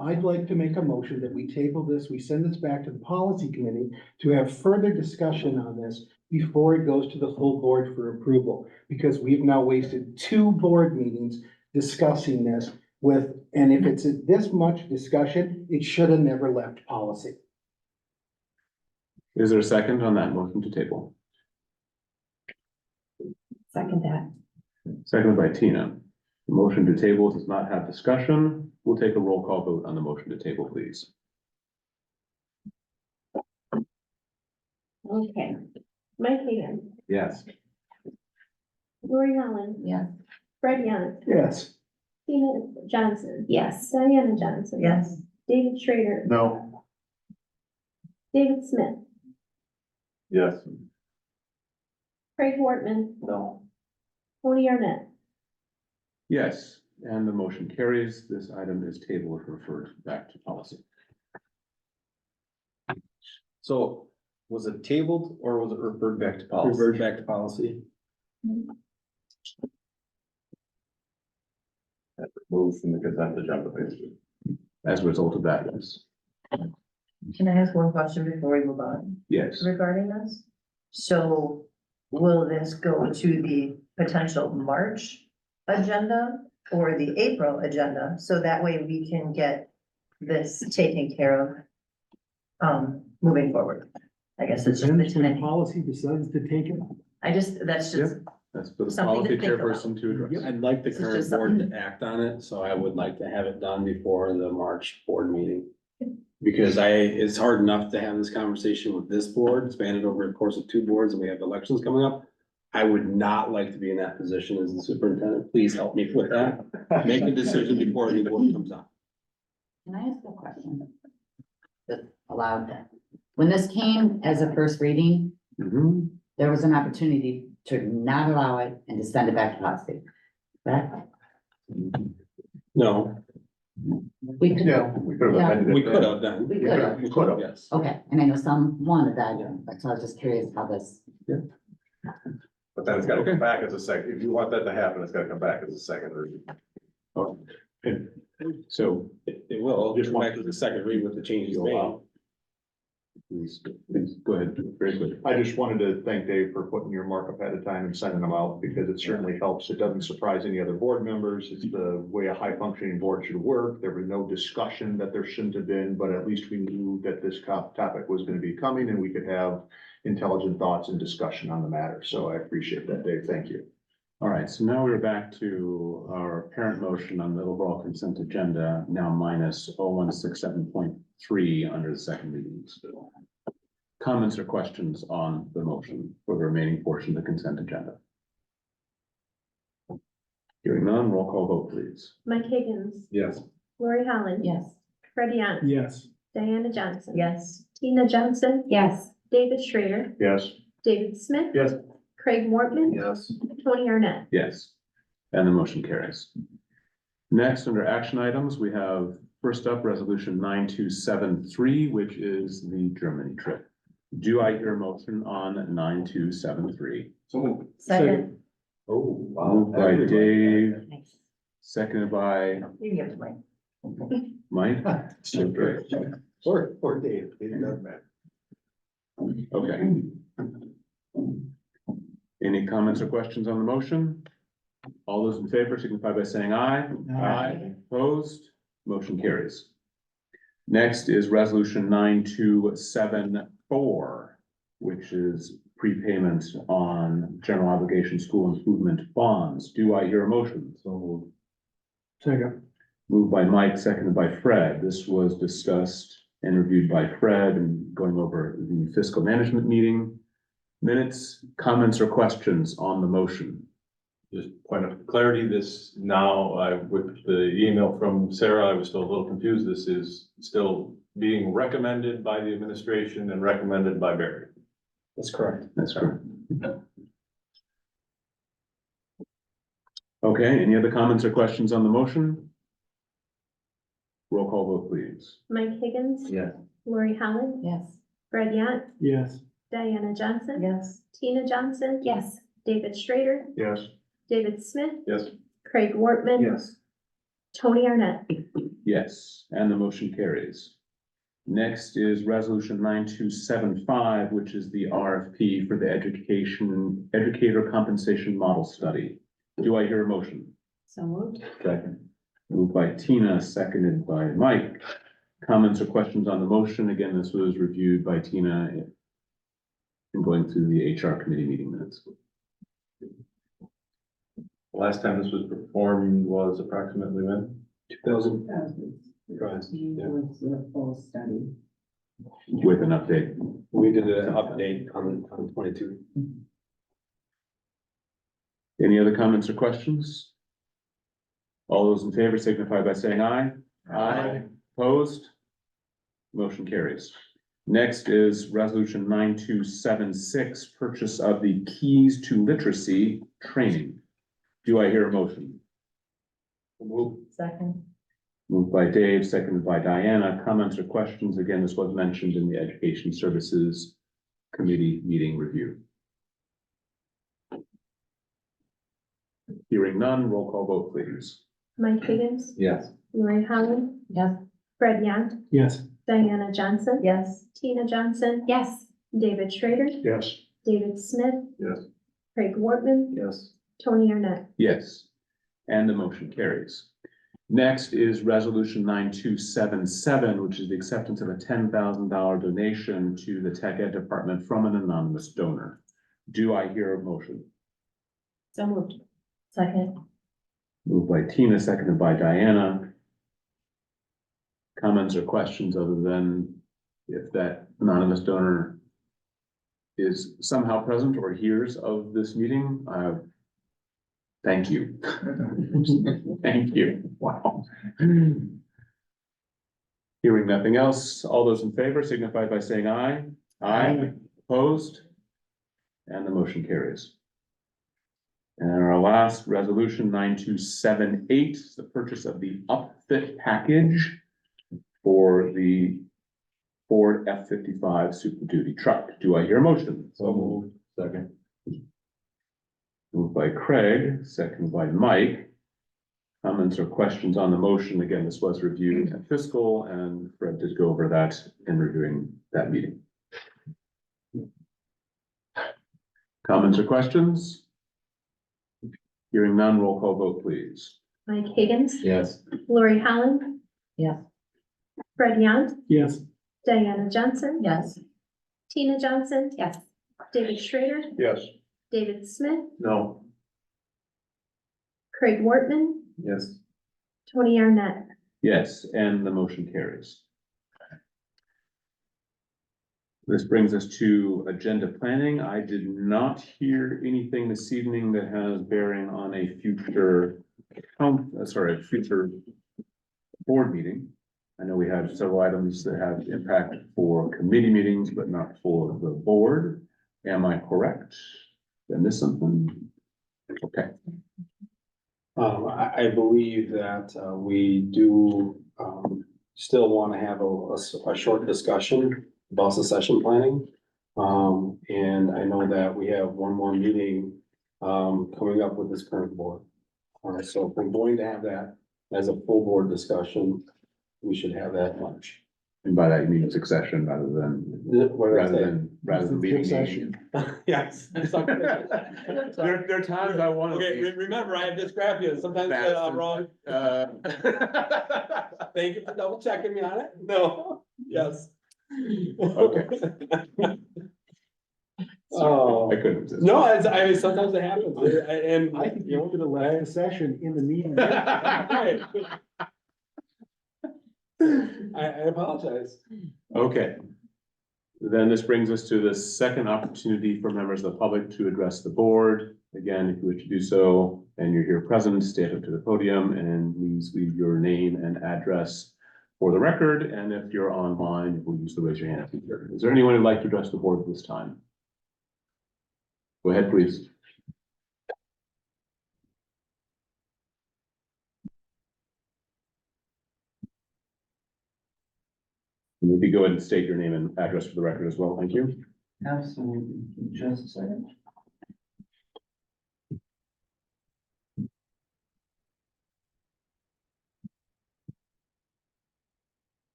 Speaker 9: I'd like to make a motion that we table this, we send this back to the policy committee to have further discussion on this before it goes to the full board for approval. Because we've now wasted 2 board meetings discussing this and if it's this much discussion, it should have never left policy.
Speaker 1: Is there a second on that motion to table?
Speaker 3: Second that.
Speaker 1: Seconded by Tina. The motion to table does not have discussion. We'll take a roll call vote on the motion to table, please.
Speaker 3: Okay. Mike Hagan,
Speaker 2: Yes.
Speaker 3: Lori Holland,
Speaker 7: Yeah,
Speaker 13: Fred Yant,
Speaker 9: Yes.
Speaker 13: Tina Johnson,
Speaker 3: Yes.
Speaker 13: Diana Johnson.
Speaker 11: Yes.
Speaker 13: David Schrader,
Speaker 6: No.
Speaker 13: David Smith,
Speaker 12: Yes.
Speaker 13: Craig Wortman,
Speaker 10: No.
Speaker 13: Tony Arnett.
Speaker 1: Yes, and the motion carries. This item is tabled and referred back to policy.
Speaker 10: So was it tabled or was it referred back to policy?
Speaker 4: Revert back to policy.
Speaker 12: Move from the consent agenda, basically.
Speaker 1: As a result of that, yes.
Speaker 11: Can I ask one question before we move on
Speaker 1: Yes.
Speaker 11: regarding this? So will this go to the potential March agenda or the April agenda? So that way we can get this taken care of moving forward. I guess it's just the
Speaker 9: Depends when
Speaker 11: timing.
Speaker 9: policy decides to take it.
Speaker 11: That's just,
Speaker 1: That's for the
Speaker 11: Something to
Speaker 1: policy
Speaker 11: think about.
Speaker 1: chairperson to address.
Speaker 4: I'd like the
Speaker 11: This is
Speaker 4: current
Speaker 11: just
Speaker 4: board
Speaker 11: something-
Speaker 4: to act on it, so I would like to have it done before the March board meeting. Because it's hard enough to have this conversation with this board, spanned over the course of 2 boards, and we have elections coming up. I would not like to be in that position as the superintendent. Please help me with that. Make a decision before the board comes up.
Speaker 7: Can I ask a question? That allowed that. When this came as a first reading,
Speaker 1: Mhm.
Speaker 7: there was an opportunity to not allow it and to send it back to policy. Correct?
Speaker 4: No,
Speaker 7: We could,
Speaker 6: Yeah, we could have
Speaker 7: Yeah.
Speaker 6: amended it.
Speaker 4: we could have done.
Speaker 7: We could have.
Speaker 4: We could have, yes.
Speaker 7: okay, and I know some wanted that, but so I was just curious how this,
Speaker 12: But then it's gotta come back as a second, if you want that to happen, it's gotta come back as a second reading.
Speaker 1: So,
Speaker 4: It will, just come back to the second read with the changes
Speaker 1: You'll
Speaker 4: made.
Speaker 1: allow. please, go ahead, very quick.
Speaker 6: I just wanted to thank Dave for putting your markup ahead of time and sending them out, because it certainly helps. It doesn't surprise any other board members. It's the way a high functioning board should work. There was no discussion that there shouldn't have been, but at least we knew that this topic was gonna be coming and we could have intelligent thoughts and discussion on the matter. So I appreciate that, Dave. Thank you.
Speaker 1: All right, so now we're back to our parent motion on the overall consent agenda, now minus 0167.3 under the second reading. So, comments or questions on the motion for the remaining portion of the consent agenda? Hearing none, roll call vote, please.
Speaker 13: Mike Higgins,
Speaker 12: Yes.
Speaker 13: Lori Holland.
Speaker 7: yes.
Speaker 13: Fred Yant,
Speaker 9: Yes.
Speaker 13: Diana Johnson.
Speaker 11: yes.
Speaker 13: Tina Johnson,
Speaker 3: Yes.
Speaker 13: David Schrader,
Speaker 6: Yes.
Speaker 13: David Smith.
Speaker 10: Yes.
Speaker 13: Craig Wortman.
Speaker 10: Yes.
Speaker 13: Tony Arnett.
Speaker 1: Yes, and the motion carries. Next, under action items, we have first up, resolution 9273, which is the Germany trip. Do I hear a motion on 9273?
Speaker 12: So
Speaker 11: Second,
Speaker 10: Oh, wow.
Speaker 1: Moved by Dave,
Speaker 3: Nice.
Speaker 1: seconded by
Speaker 11: you can give it to Mike.
Speaker 1: Mike. Okay.
Speaker 10: Or Dave, it doesn't matter.
Speaker 1: Okay. Any comments or questions on the motion? All those in favor signify by saying aye.
Speaker 9: Aye.
Speaker 1: Opposed, motion carries. Next is resolution 9274, which is prepayment on general obligation school improvement bonds. Do I hear a motion? So
Speaker 9: Second.
Speaker 1: moved by Mike, seconded by Fred. This was discussed and reviewed by Fred and going over the fiscal management meeting minutes. Comments or questions on the motion?
Speaker 12: just point of clarity, this now, with the email from Sarah, I was still a little confused. This is still being recommended by the administration and recommended by Barry.
Speaker 4: That's correct.
Speaker 1: That's correct. Okay, any other comments or questions on the motion? Roll call vote, please.
Speaker 13: Mike Higgins.
Speaker 10: Yeah.
Speaker 13: Lori Holland.
Speaker 7: Yes.
Speaker 13: Fred Yant,
Speaker 9: Yes.
Speaker 13: Diana Johnson.
Speaker 11: Yes.
Speaker 13: Tina Johnson.
Speaker 3: Yes.
Speaker 13: David Schrader,
Speaker 6: Yes.
Speaker 13: David Smith,
Speaker 12: Yes.
Speaker 13: Craig Wortman.
Speaker 10: Yes.
Speaker 13: Tony Arnett.
Speaker 1: Yes, and the motion carries. Next is resolution 9275, which is the RFP for the educator compensation model study. Do I hear a motion?
Speaker 3: So moved.
Speaker 1: Second. Moved by Tina, seconded by Mike. Comments or questions on the motion? Again, this was reviewed by Tina in going through the HR committee meeting minutes.
Speaker 12: Last time this was performed was approximately when?
Speaker 4: 2000.
Speaker 7: The full study.
Speaker 1: With an update.
Speaker 4: We did an update on 22.
Speaker 1: Any other comments or questions? All those in favor signify by saying aye. Aye. Opposed? Motion carries. Next is resolution 9276, purchase of the Keys to Literacy training. Do I hear a motion?
Speaker 11: Second.
Speaker 1: Moved by Dave, seconded by Diana. Comments or questions? Again, this was mentioned in the Education Services Committee meeting review. Hearing none, roll call vote, please.
Speaker 13: Mike Higgins,
Speaker 12: Yes.
Speaker 13: Lori Holland,
Speaker 7: Yes.
Speaker 13: Fred Yant,
Speaker 9: Yes.
Speaker 13: Diana Johnson.
Speaker 11: Yes.
Speaker 13: Tina Johnson.
Speaker 3: Yes.
Speaker 13: David Schrader,
Speaker 6: Yes.
Speaker 13: David Smith.
Speaker 12: Yes.
Speaker 13: Craig Wortman,
Speaker 10: Yes.
Speaker 13: Tony Arnett.
Speaker 1: Yes. And the motion carries. Next is resolution 9277, which is the acceptance of a $10,000 donation to the Tech Ed Department from an anonymous donor. Do I hear a motion?
Speaker 3: So moved.
Speaker 11: Second.
Speaker 1: Moved by Tina, seconded by Diana. Comments or questions other than if that anonymous donor is somehow present or hears of this meeting? Thank you. Thank you. Wow. Hearing nothing else, all those in favor signify by saying aye. Aye. Opposed? And the motion carries. And our last resolution, 9278, the purchase of the upfit package for the Ford F-55 Super Duty truck. Do I hear a motion?
Speaker 12: So moved. Second.
Speaker 1: Moved by Craig, seconded by Mike. Comments or questions on the motion? Again, this was reviewed at fiscal, and Fred did go over that in reviewing that meeting. Comments or questions? Hearing none, roll call vote, please.
Speaker 13: Mike Higgins,
Speaker 12: Yes.
Speaker 13: Lori Holland,
Speaker 7: Yes.
Speaker 13: Fred Yant,
Speaker 9: Yes.
Speaker 13: Diana Johnson.
Speaker 11: Yes.
Speaker 13: Tina Johnson.
Speaker 3: Yes.
Speaker 13: David Schrader,
Speaker 6: Yes.
Speaker 13: David Smith,
Speaker 12: No.
Speaker 13: Craig Wortman,
Speaker 12: Yes.
Speaker 13: Tony Arnett.
Speaker 1: Yes, and the motion carries. This brings us to agenda planning. I did not hear anything this evening that has bearing on a future future board meeting. I know we have several items that have impact for committee meetings, but not for the board. Am I correct? Did I miss something? Okay.
Speaker 4: I believe that, we do, still want to have a short discussion about succession planning. And I know that we have one more meeting, coming up with this current board. So if we're going to have that as a full board discussion, we should have that much.
Speaker 1: And by that you mean succession rather than meeting.
Speaker 4: Yes.
Speaker 1: There are times I want to.
Speaker 4: Okay, remember, I have dysgraphia, sometimes I'm wrong. Thank you for double checking me on it. No, yes.
Speaker 1: Okay.
Speaker 4: Oh,
Speaker 1: I couldn't. resist.
Speaker 4: no, I mean, sometimes it happens, and.
Speaker 9: I think you could have left the session in the meeting.
Speaker 4: Right. I apologize.
Speaker 1: Okay. Then this brings us to the second opportunity for members of the public to address the board. Again, if you wish to do so and you're here present, stand up to the podium and please leave your name and address for the record. And if you're online, we'll use the raise your hand feature. Is there anyone who'd like to address the board this time? Go ahead, please. Maybe go ahead and state your name and address for the record as well. Thank you.
Speaker 14: Absolutely, just a second.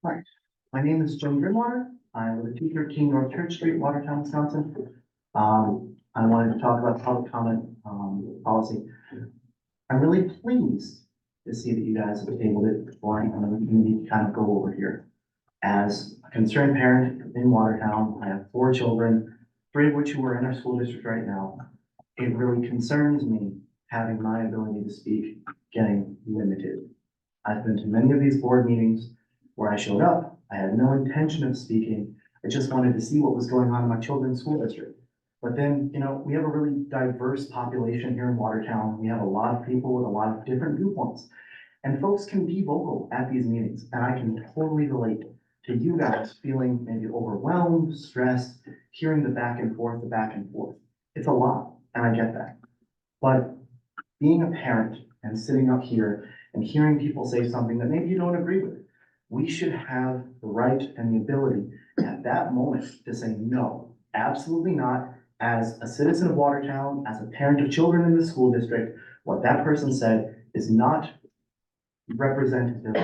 Speaker 14: Hi, my name is Jim Grimwater. I live at 213 North Church Street, Watertown, Wisconsin. I wanted to talk about public comment policy. I'm really pleased to see that you guys have tabled it for me, and we need to kind of go over here. As a concerned parent in Watertown, I have 4 children, 3 of which who are in our school district right now. It really concerns me having my ability to speak getting limited. I've been to many of these board meetings where I showed up. I had no intention of speaking. I just wanted to see what was going on in my children's school district. But then, we have a really diverse population here in Watertown. We have a lot of people with a lot of different viewpoints. And folks can be vocal at these meetings, and I can totally relate to you guys feeling maybe overwhelmed, stressed, hearing the back and forth. It's a lot, and I get that. But being a parent and sitting up here and hearing people say something that maybe you don't agree with, we should have the right and the ability at that moment to say, no, absolutely not. As a citizen of Watertown, as a parent of children in the school district, what that person said is not representative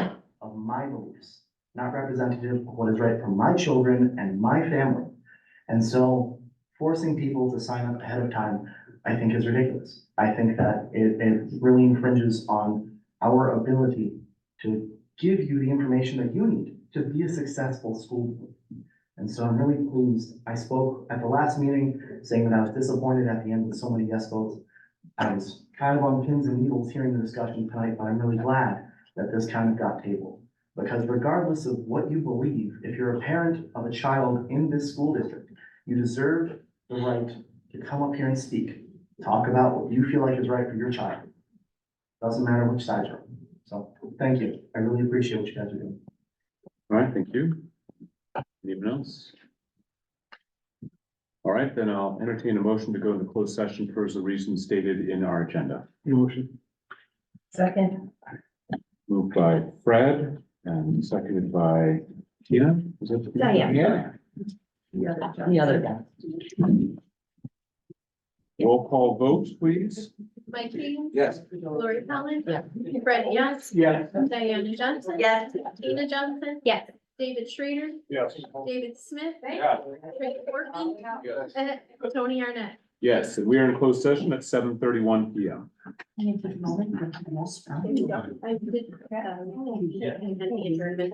Speaker 14: of my beliefs, not representative of what is right for my children and my family. And so forcing people to sign up ahead of time, I think is ridiculous. I think that it really infringes on our ability to give you the information that you need to be a successful school board. And so I'm really pleased. I spoke at the last meeting saying that I was disappointed at the end with so many yes votes. I was kind of on pins and needles hearing the discussion tonight, but I'm really glad that this kind of got tabled. Because regardless of what you believe, if you're a parent of a child in this school district, you deserve the right to come up here and speak, talk about what you feel like is right for your child. Doesn't matter which side you're on. So thank you. I really appreciate what you guys are doing.
Speaker 1: All right, thank you. Anyone else? All right, then I'll entertain a motion to go into closed session for the reasons stated in our agenda.
Speaker 9: Motion.
Speaker 11: Second.
Speaker 1: Moved by Fred and seconded by Tina. Was it?
Speaker 3: Diane.
Speaker 1: Yeah.
Speaker 7: The other guy.
Speaker 1: Roll call vote, please.
Speaker 13: Mike King.
Speaker 1: Yes.
Speaker 13: Lori Collins.
Speaker 7: Yeah.
Speaker 13: Fred Yance.
Speaker 9: Yeah.
Speaker 13: Diana Johnson.
Speaker 11: Yes.
Speaker 13: Tina Johnson.
Speaker 3: Yes.
Speaker 13: David Schrader.
Speaker 1: Yes.
Speaker 13: David Smith.
Speaker 1: Yeah.
Speaker 13: Craig Workman. Tony Arnett.
Speaker 1: Yes, and we are in closed session at 7:31 PM.
Speaker 13: I did, the adjournment.